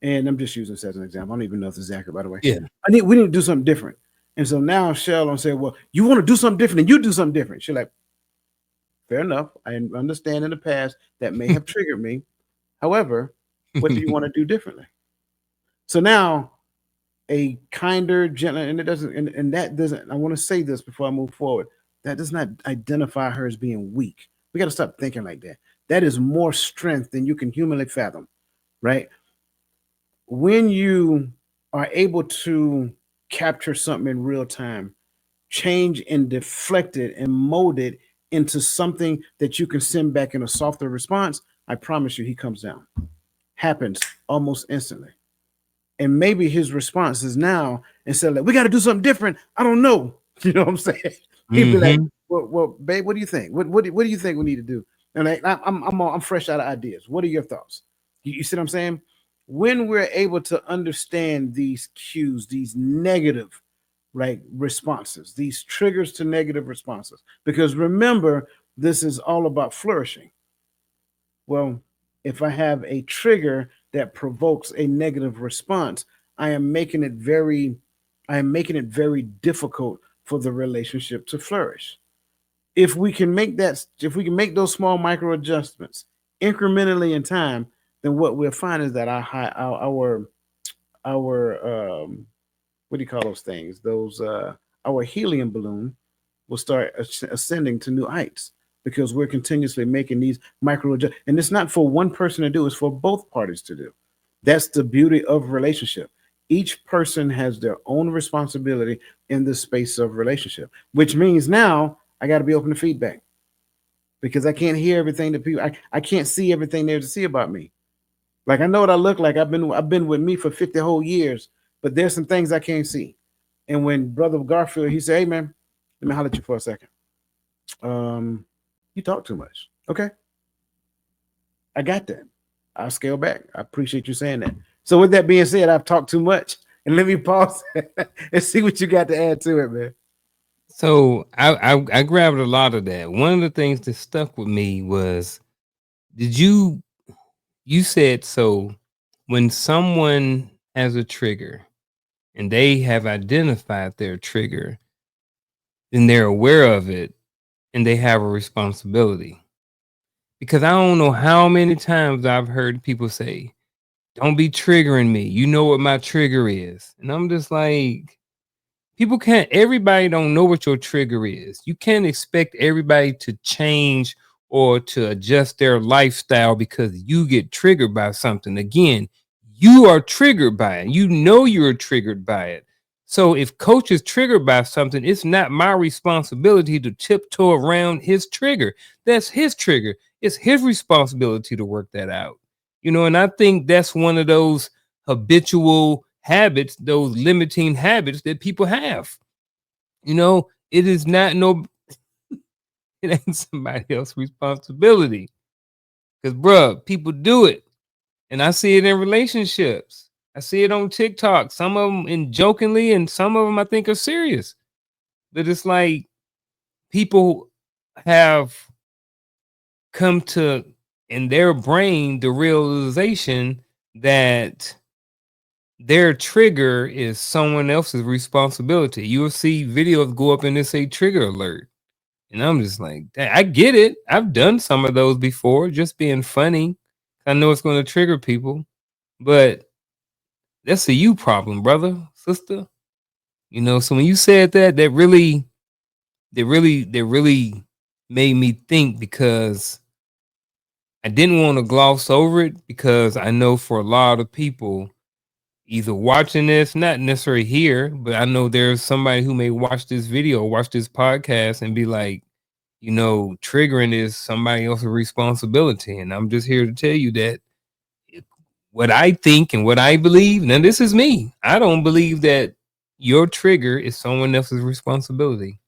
A: And I'm just using this as an example. I don't even know if this is accurate, by the way.
B: Yeah.
A: We need to do something different. And so now Shell will say, well, you want to do something different and you do something different. She's like, fair enough. I understand in the past that may have triggered me. However, what do you want to do differently? So now a kinder, gentler, and it doesn't, and that doesn't, I want to say this before I move forward. That does not identify her as being weak. We got to stop thinking like that. That is more strength than you can humanly fathom, right? When you are able to capture something in real time, change and deflect it and mold it into something that you can send back in a softer response, I promise you he comes down. Happens almost instantly. And maybe his response is now, instead of like, we got to do something different. I don't know. You know what I'm saying? He'd be like,
B: Mm-hmm.
A: well, babe, what do you think? What do you think we need to do? And like, I'm fresh out of ideas. What are your thoughts? You see what I'm saying? When we're able to understand these cues, these negative, right, responses, these triggers to negative responses, because remember, this is all about flourishing. Well, if I have a trigger that provokes a negative response, I am making it very I am making it very difficult for the relationship to flourish. If we can make those small micro adjustments incrementally in time, then what we'll find is that our what do you call those things? Those our helium balloon will start ascending to new heights because we're continuously making these micro adjustments. And it's not for one person to do, it's for both parties to do. That's the beauty of relationship. Each person has their own responsibility in the space of relationship, which means now I got to be open to feedback because I can't hear everything that I can't see everything there to see about me. Like I know what I look like. I've been with me for 50 whole years, but there's some things I can't see. And when Brother Garfield, he said, hey man, let me holler at you for a second. Um, you talk too much. Okay, I got that. I'll scale back. I appreciate you saying that. So with that being said, I've talked too much. And let me pause and see what you got to add to it, man.
B: So I grabbed a lot of that. One of the things that stuck with me was, did you said so when someone has a trigger and they have identified their trigger, then they're aware of it and they have a responsibility. because I don't know how many times I've heard people say, "Don't be triggering me. You know what my trigger is." And I'm just like, people can't, everybody don't know what your trigger is. You can't expect everybody to change or to adjust their lifestyle because you get triggered by something. Again, you are triggered by it. You know you're triggered by it. So if coach is triggered by something, it's not my responsibility to tiptoe around his trigger. That's his trigger. It's his responsibility to work that out. And I think that's one of those habitual habits, those limiting habits that people have. It is not no, it ain't somebody else's responsibility. Cause bruh, people do it. And I see it in relationships. I see it on TikTok. Some of them in jokingly, and some of them I think are serious. But it's like people have come to in their brain the realization that their trigger is someone else's responsibility. You'll see videos go up and they say trigger alert. And I'm just like, "Dang, I get it. I've done some of those before, just being funny. I know it's going to trigger people, but that's a you problem, brother, sister." So when you said that, that really made me think, because I didn't want to gloss over it, because I know for a lot of people, either watching this, not necessarily here, but I know there's somebody who may watch this video, watch this podcast, and be like, triggering is somebody else's responsibility. And I'm just here to tell you that what I think and what I believe, now this is me. I don't believe that your trigger is someone else's responsibility.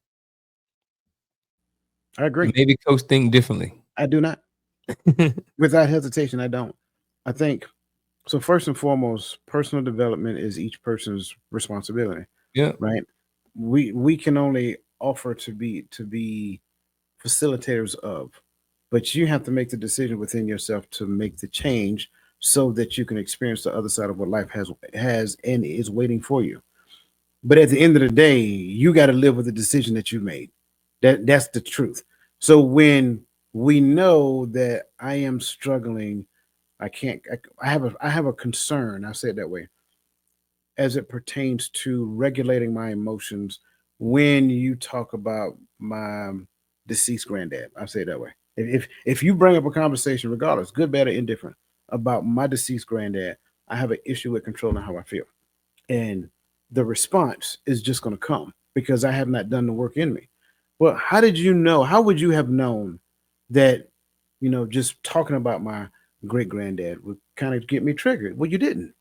A: I
B: And
A: agree.
B: maybe coach think differently.
A: I do not. Without hesitation, I don't. I think so. First and foremost, personal development is each person's responsibility,
B: Yeah.
A: right? We can only offer to be facilitators of, but you have to make the decision within yourself to make the change so that you can experience the other side of what life has and is waiting for you. But at the end of the day, you got to live with the decision that you made. That's the truth. So when we know that I am struggling, I can't. I have a concern. I say it that way as it pertains to regulating my emotions. When you talk about my deceased granddad, I say it that way. If you bring up a conversation, regardless, good, bad, or indifferent, about my deceased granddad, I have an issue with controlling how I feel, and the response is just going to come because I have not done the work in me. Well, how did you know? How would you have known that, just talking about my great granddad would kind of get me triggered? Well, you didn't.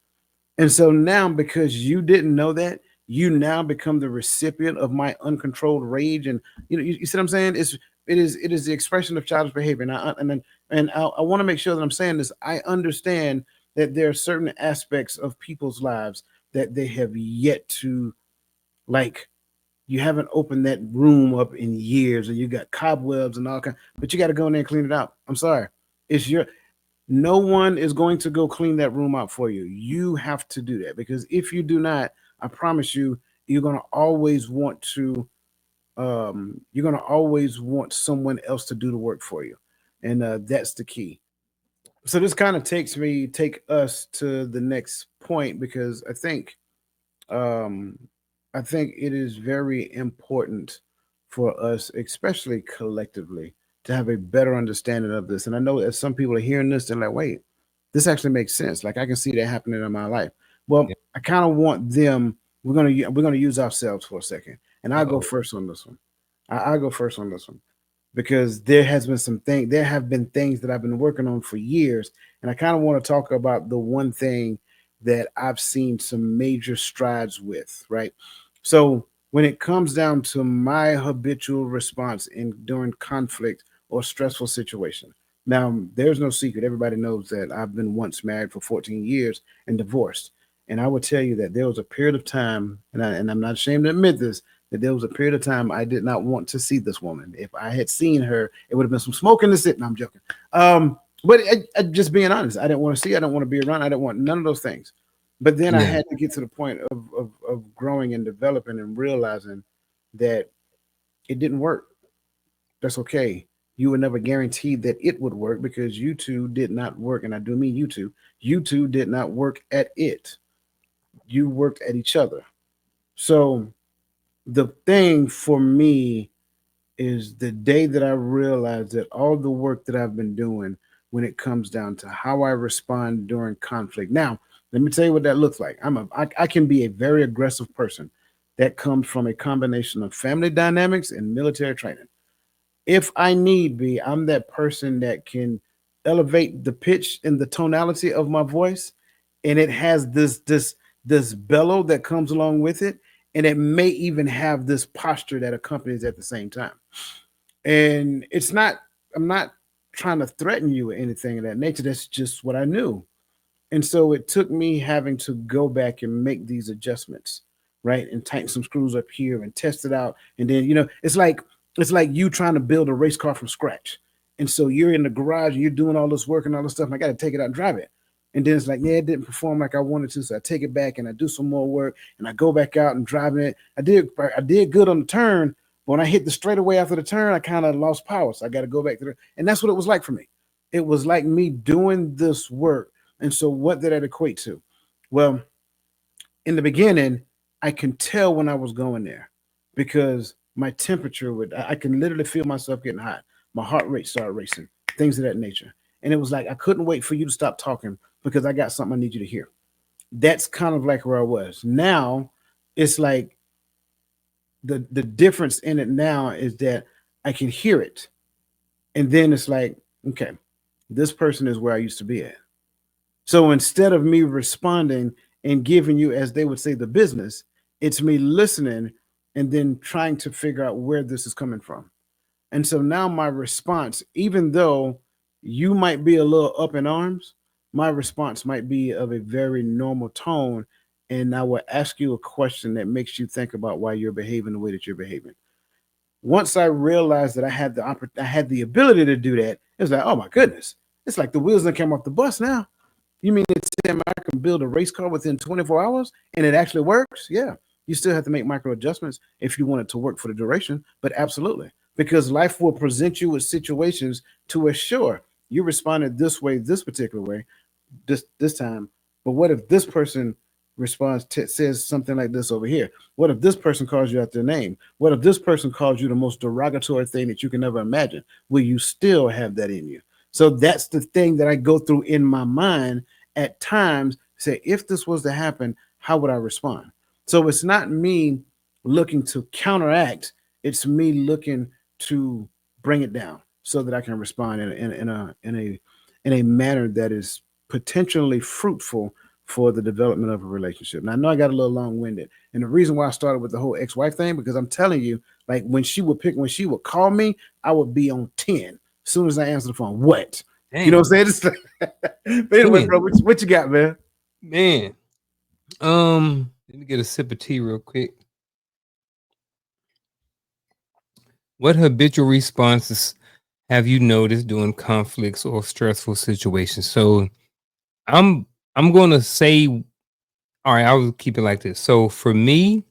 A: And so now, because you didn't know that, you now become the recipient of my uncontrolled rage. And you see what I'm saying? It is the expression of childish behavior. And I want to make sure that I'm saying this. I understand that there are certain aspects of people's lives that they have yet to, like, you haven't opened that room up in years, and you got cobwebs and all kind, but you got to go in there and clean it out. I'm sorry. It's your No one is going to go clean that room out for you. You have to do that, because if you do not, I promise you, you're going to always want to you're going to always want someone else to do the work for you. And that's the key. So this kind of take us to the next point, because um, I think it is very important for us, especially collectively, to have a better understanding of this. And I know that some people are hearing this and like, wait, this actually makes sense. Like I can see that happening in my life. Well,
B: Yeah.
A: I kind of want them. We're gonna use ourselves for a second, and I'll go
B: Uh-oh.
A: first on this one. I'll go first on this one because there have been things that I've been working on for years, and I kind of want to talk about the one thing that I've seen some major strides with, right? So when it comes down to my habitual response in during conflict or stressful situation. Now, there's no secret. Everybody knows that I've been once married for 14 years and divorced. And I would tell you that there was a period of time, and I'm not ashamed to admit this, that there was a period of time I did not want to see this woman. If I had seen her, it would have been some smoke in the city. No, I'm joking. But just being honest, I didn't want to see. I didn't want to be around. I didn't want none of those things. But then I
B: Yeah.
A: had to get to the point of growing and developing and realizing that it didn't work. That's okay. You would never guarantee that it would work because you two did not work, and I do mean you two. You two did not work at it. You worked at each other. So the thing for me is the day that I realized that all the work that I've been doing when it comes down to how I respond during conflict. Now, let me tell you what that looks like. I can be a very aggressive person. That comes from a combination of family dynamics and military training. If I need be, I'm that person that can elevate the pitch and the tonality of my voice, and it has this bellow that comes along with it, and it may even have this posture that accompanies at the same time. And it's not, I'm not trying to threaten you or anything of that nature. That's just what I knew. And so it took me having to go back and make these adjustments, right? And tighten some screws up here and test it out. And then, it's like you trying to build a race car from scratch. And so you're in the garage and you're doing all this work and all this stuff, and I got to take it out and drive it. And then it's like, yeah, it didn't perform like I wanted to. So I take it back and I do some more work and I go back out and driving it. I did good on the turn, but when I hit the straightaway after the turn, I kind of lost power. So I got to go back to the, and that's what it was like for me. It was like me doing this work. And so what did that equate to? Well, in the beginning, I can tell when I was going there because my temperature would, I can literally feel myself getting hot. My heart rate started racing, things of that nature. And it was like, I couldn't wait for you to stop talking because I got something I need you to hear. That's kind of like where I was. Now, it's like the difference in it now is that I can hear it. And then it's like, okay, this person is where I used to be at. So instead of me responding and giving you, as they would say, the business, it's me listening and then trying to figure out where this is coming from. And so now my response, even though you might be a little up in arms, my response might be of a very normal tone. And I will ask you a question that makes you think about why you're behaving the way that you're behaving. Once I realized that I had the ability to do that, it was like, oh my goodness, it's like the wheels that came off the bus now. You mean to tell me I can build a race car within 24 hours and it actually works? Yeah. You still have to make micro adjustments if you want it to work for the duration, but absolutely. Because life will present you with situations to assure you responded this way, this particular way, this time. But what if this person says something like this over here? What if this person calls you out their name? What if this person calls you the most derogatory thing that you can ever imagine? Will you still have that in you? So that's the thing that I go through in my mind at times. Say, if this was to happen, how would I respond? So it's not me looking to counteract, it's me looking to bring it down so that I can respond in a manner that is potentially fruitful for the development of a relationship. Now I know I got a little long winded, and the reason why I started with the whole ex wife thing because I'm telling you, like when she would call me, I would be on 10 as soon as I answer the phone. What? You know
B: Dang,
A: what I'm saying? But anyway, bro,
B: 10,
A: what you got, man?
B: man. Let me get a sip of tea real quick. What habitual responses have you noticed during conflicts or stressful situations? So I'm I'm gonna say, all right, I'll keep it like this. So for me,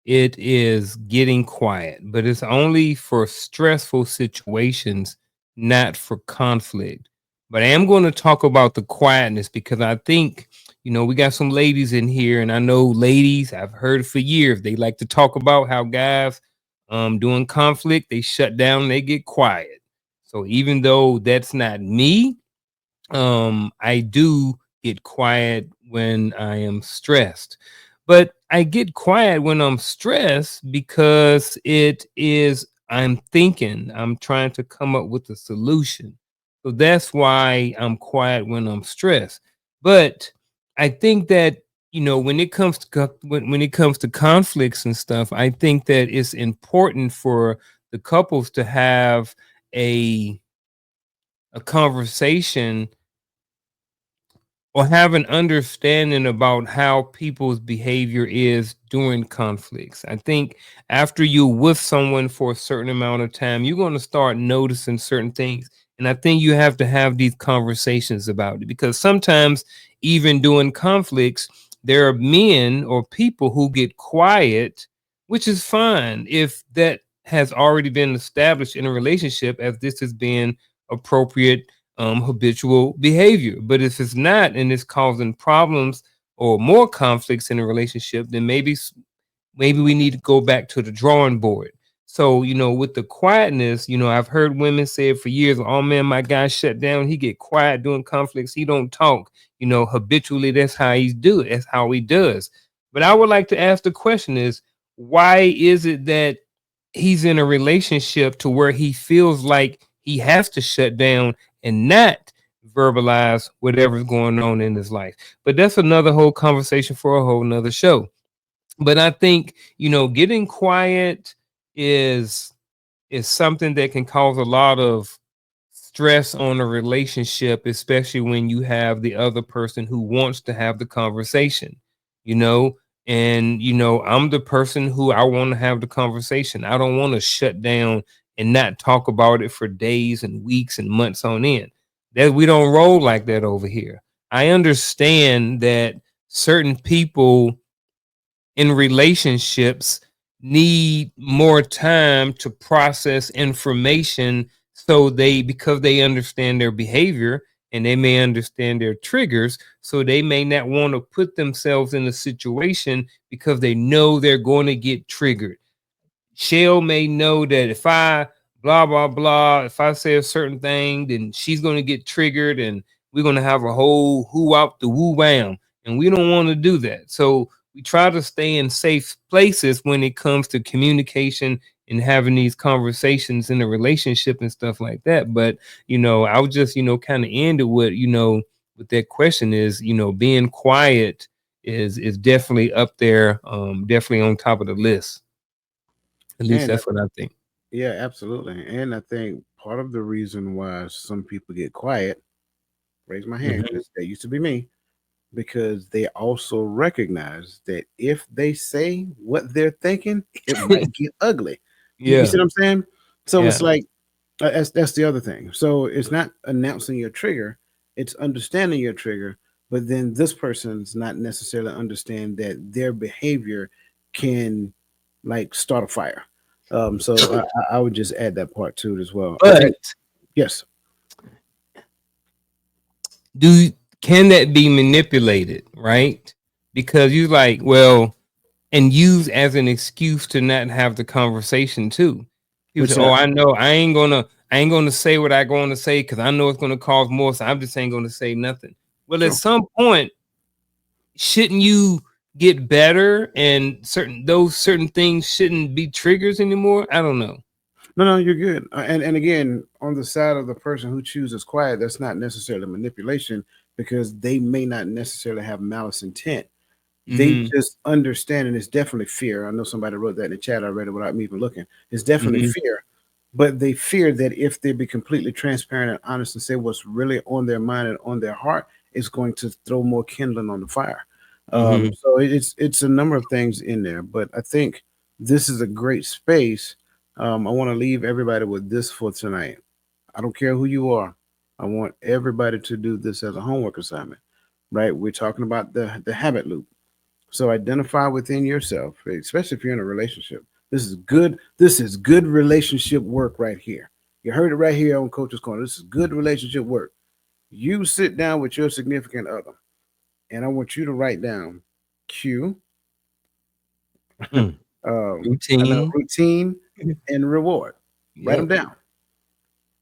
B: it is getting quiet, but it's only for stressful situations, not for conflict. But I am going to talk about the quietness because I think, we got some ladies in here, and I know ladies, I've heard for years, they like to talk about how guys during conflict, they shut down, they get quiet. So even though that's not me, I do get quiet when I am stressed. But I get quiet when I'm stressed because I'm thinking, I'm trying to come up with a solution. So that's why I'm quiet when I'm stressed. But I think that, when it comes to when it comes to conflicts and stuff, I think that it's important for the couples to have a a conversation or have an understanding about how people's behavior is during conflicts. I think after you're with someone for a certain amount of time, you're going to start noticing certain things. And I think you have to have these conversations about it because sometimes, even during conflicts, there are men or people who get quiet, which is fine if that has already been established in a relationship as this has been appropriate habitual behavior. But if it's not and it's causing problems or more conflicts in a relationship, then maybe we need to go back to the drawing board. So, with the quietness, I've heard women say it for years, oh man, my guy shut down. He get quiet during conflicts. He don't talk, habitually. That's how he's do it. That's how he does. But I would like to ask the question is, why is it that he's in a relationship to where he feels like he has to shut down and not verbalize whatever's going on in his life? But that's another whole conversation for a whole nother show. But I think, getting quiet is is something that can cause a lot of stress on a relationship, especially when you have the other person who wants to have the conversation, you know. And I'm the person who I want to have the conversation. I don't want to shut down and not talk about it for days and weeks and months on end. That we don't roll like that over here. I understand that certain people in relationships need more time to process information, so they because they understand their behavior and they may understand their triggers, so they may not want to put themselves in a situation because they know they're going to get triggered. Shell may know that if I blah blah blah, if I say a certain thing, then she's gonna get triggered, and we're gonna have a whole who out the woo wham, and we don't want to do that. So we try to stay in safe places when it comes to communication and having these conversations in a relationship and stuff like that. But I would just kind of end it with with that question is being quiet is definitely up there, definitely on top of the list. At least
A: And
B: that's what I think.
A: yeah, absolutely. And I think part of the reason why some people get quiet, raise my hand,
B: Mhm.
A: because that used to be me, because they also recognize that if they say what they're thinking, it might get ugly. You
B: Yeah,
A: see what I'm saying? So it's
B: yeah.
A: like that's the other thing. So it's not announcing your trigger; it's understanding your trigger. But then this person's not necessarily understand that their behavior can like start a fire. So I would just add that part to it as well. I think
B: But
A: yes.
B: do can that be manipulated, right? Because you like, well, and used as an excuse to not have the conversation too. People say,
A: Which
B: "Oh, I know I ain't gonna say what I going to say because I know it's gonna cause more, so I'm just ain't gonna say nothing." Well, at
A: True.
B: some point, shouldn't you get better, and certain things shouldn't be triggers anymore? I don't know.
A: No, you're good. And again, on the side of the person who chooses quiet, that's not necessarily manipulation because they may not necessarily have malice intent. They
B: Mm-hmm.
A: just understand, and it's definitely fear. I know somebody wrote that in the chat. I read it without me even looking. It's definitely
B: Mm-hmm.
A: fear, but they fear that if they be completely transparent and honest and say what's really on their mind and on their heart, it's going to throw more kindling on the fire.
B: Mm-hmm.
A: So it's a number of things in there, but I think this is a great space. I want to leave everybody with this for tonight. I don't care who you are. I want everybody to do this as a homework assignment. Right? We're talking about the habit loop. So identify within yourself, especially if you're in a relationship. This is good. This is good relationship work right here. You heard it right here on Coach's Corner. This is good relationship work. You sit down with your significant other, and I want you to write down cue,
B: Mm.
A: I know
B: Routine.
A: routine and reward. Write them
B: Yep.
A: down,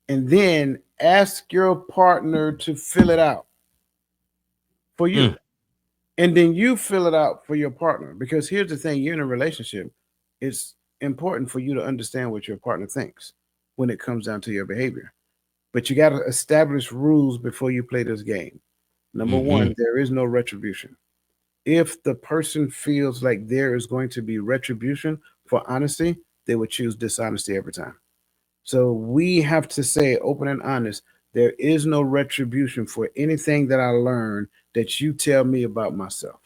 A: and then ask your partner to fill it out for you.
B: Mm.
A: And then you fill it out for your partner. Because here's the thing, you're in a relationship. It's important for you to understand what your partner thinks when it comes down to your behavior. But you got to establish rules before you play this game. Number
B: Mm-hmm.
A: one, there is no retribution. If the person feels like there is going to be retribution for honesty, they would choose dishonesty every time. So we have to say open and honest. There is no retribution for anything that I learned that you tell me about myself.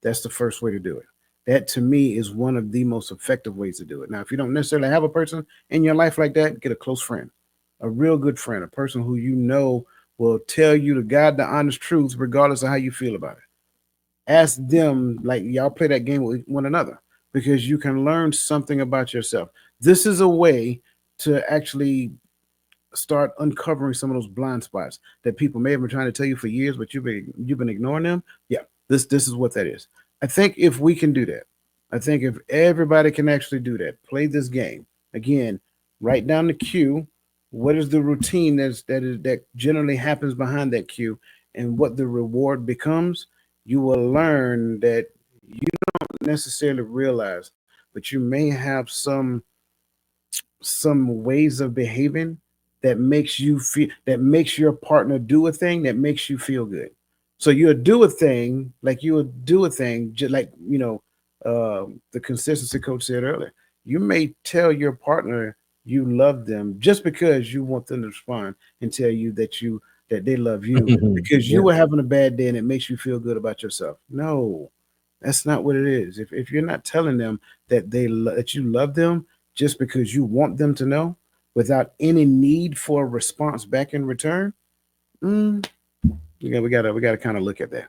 A: That's the first way to do it. That to me is one of the most effective ways to do it. Now, if you don't necessarily have a person in your life like that, get a close friend, a real good friend, a person who you know will tell you the God, the honest truth, regardless of how you feel about it. Ask them, like y'all play that game with one another because you can learn something about yourself. This is a way to actually start uncovering some of those blind spots that people may have been trying to tell you for years, but you've been ignoring them. Yeah, this is what that is. I think if we can do that, I think if everybody can actually do that, play this game again, write down the cue. What is the routine that generally happens behind that cue, and what the reward becomes? You will learn that you don't necessarily realize, but you may have some ways of behaving that makes your partner do a thing that makes you feel good. So you'll do a thing like you would do a thing just like the consistency coach said earlier. You may tell your partner you love them just because you want them to respond and tell you that they love you because you
B: Yeah.
A: were having a bad day and it makes you feel good about yourself. No, that's not what it is. If you're not telling them that you love them just because you want them to know without any need for a response back in return, mm, we gotta kind of look at that.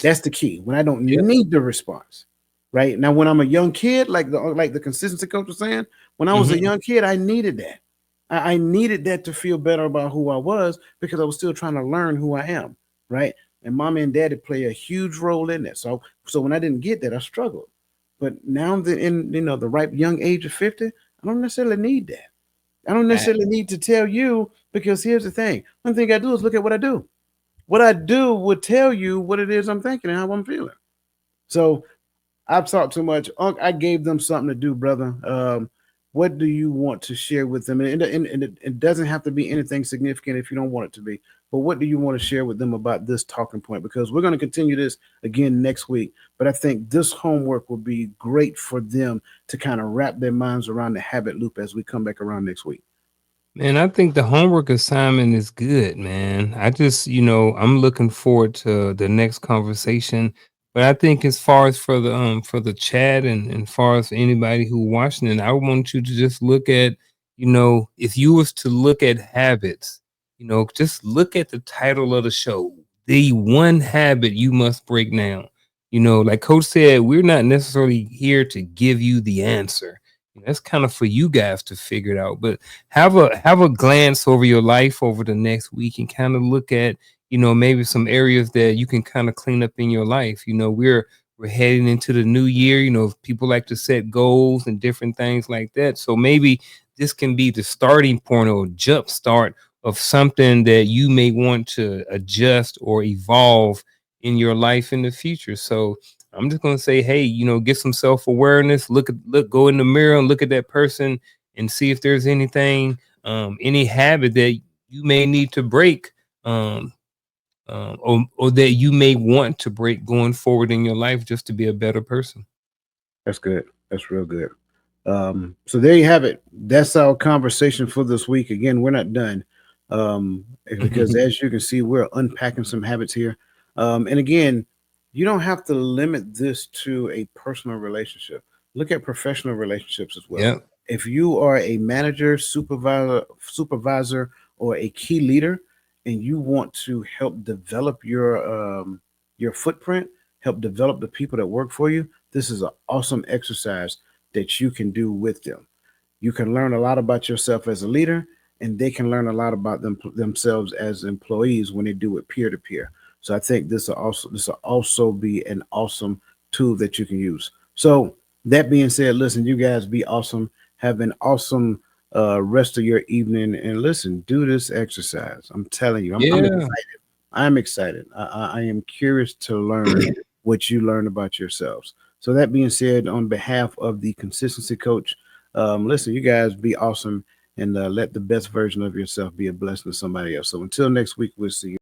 A: That's the key. When I don't
B: Yeah.
A: need the response, right now, when I'm a young kid, like the consistency coach was saying, when I was a
B: Mhm.
A: young kid, I needed that. I needed that to feel better about who I was because I was still trying to learn who I am, right? And mommy and daddy play a huge role in that. So when I didn't get that, I struggled. But now that in the ripe young age of 50, I don't necessarily need that. I don't
B: Fact.
A: necessarily need to tell you because here's the thing. One thing I do is look at what I do. What I do would tell you what it is I'm thinking and how I'm feeling. So I've talked too much. Unc, I gave them something to do, brother. What do you want to share with them? And it doesn't have to be anything significant if you don't want it to be. But what do you want to share with them about this talking point? Because we're going to continue this again next week. But I think this homework will be great for them to kind of wrap their minds around the habit loop as we come back around next week.
B: Man, I think the homework assignment is good, man. I just, I'm looking forward to the next conversation. But I think as far as for the chat and far as for anybody who watching it, I want you to just look at, if you was to look at habits, just look at the title of the show. The one habit you must break now. Like Coach said, we're not necessarily here to give you the answer. That's kind of for you guys to figure it out. But have a glance over your life over the next week and kind of look at maybe some areas that you can kind of clean up in your life. We're heading into the new year. People like to set goals and different things like that, so maybe this can be the starting point or jump start of something that you may want to adjust or evolve in your life in the future. So I'm just gonna say, hey, get some self-awareness, go in the mirror and look at that person and see if there's anything, any habit that you may need to break, um, or that you may want to break going forward in your life just to be a better person.
A: That's good. That's real good. So there you have it. That's our conversation for this week. Again, we're not done because, as you can see, we're unpacking some habits here. And again, you don't have to limit this to a personal relationship. Look at professional relationships as well.
B: Yeah.
A: If you are a manager, supervisor, or a key leader, and you want to help develop your footprint, help develop the people that work for you, this is an awesome exercise that you can do with them. You can learn a lot about yourself as a leader, and they can learn a lot about themselves as employees when they do it peer to peer. So I think this will also be an awesome tool that you can use. So that being said, listen, you guys be awesome. Have an awesome rest of your evening, and listen, do this exercise. I'm telling you, I'm
B: Yeah.
A: excited. I'm excited. I am curious to learn what you learn about yourselves. So that being said, on behalf of the consistency coach, listen, you guys be awesome and let the best version of yourself be a blessing to somebody else. So until next week, we'll see you.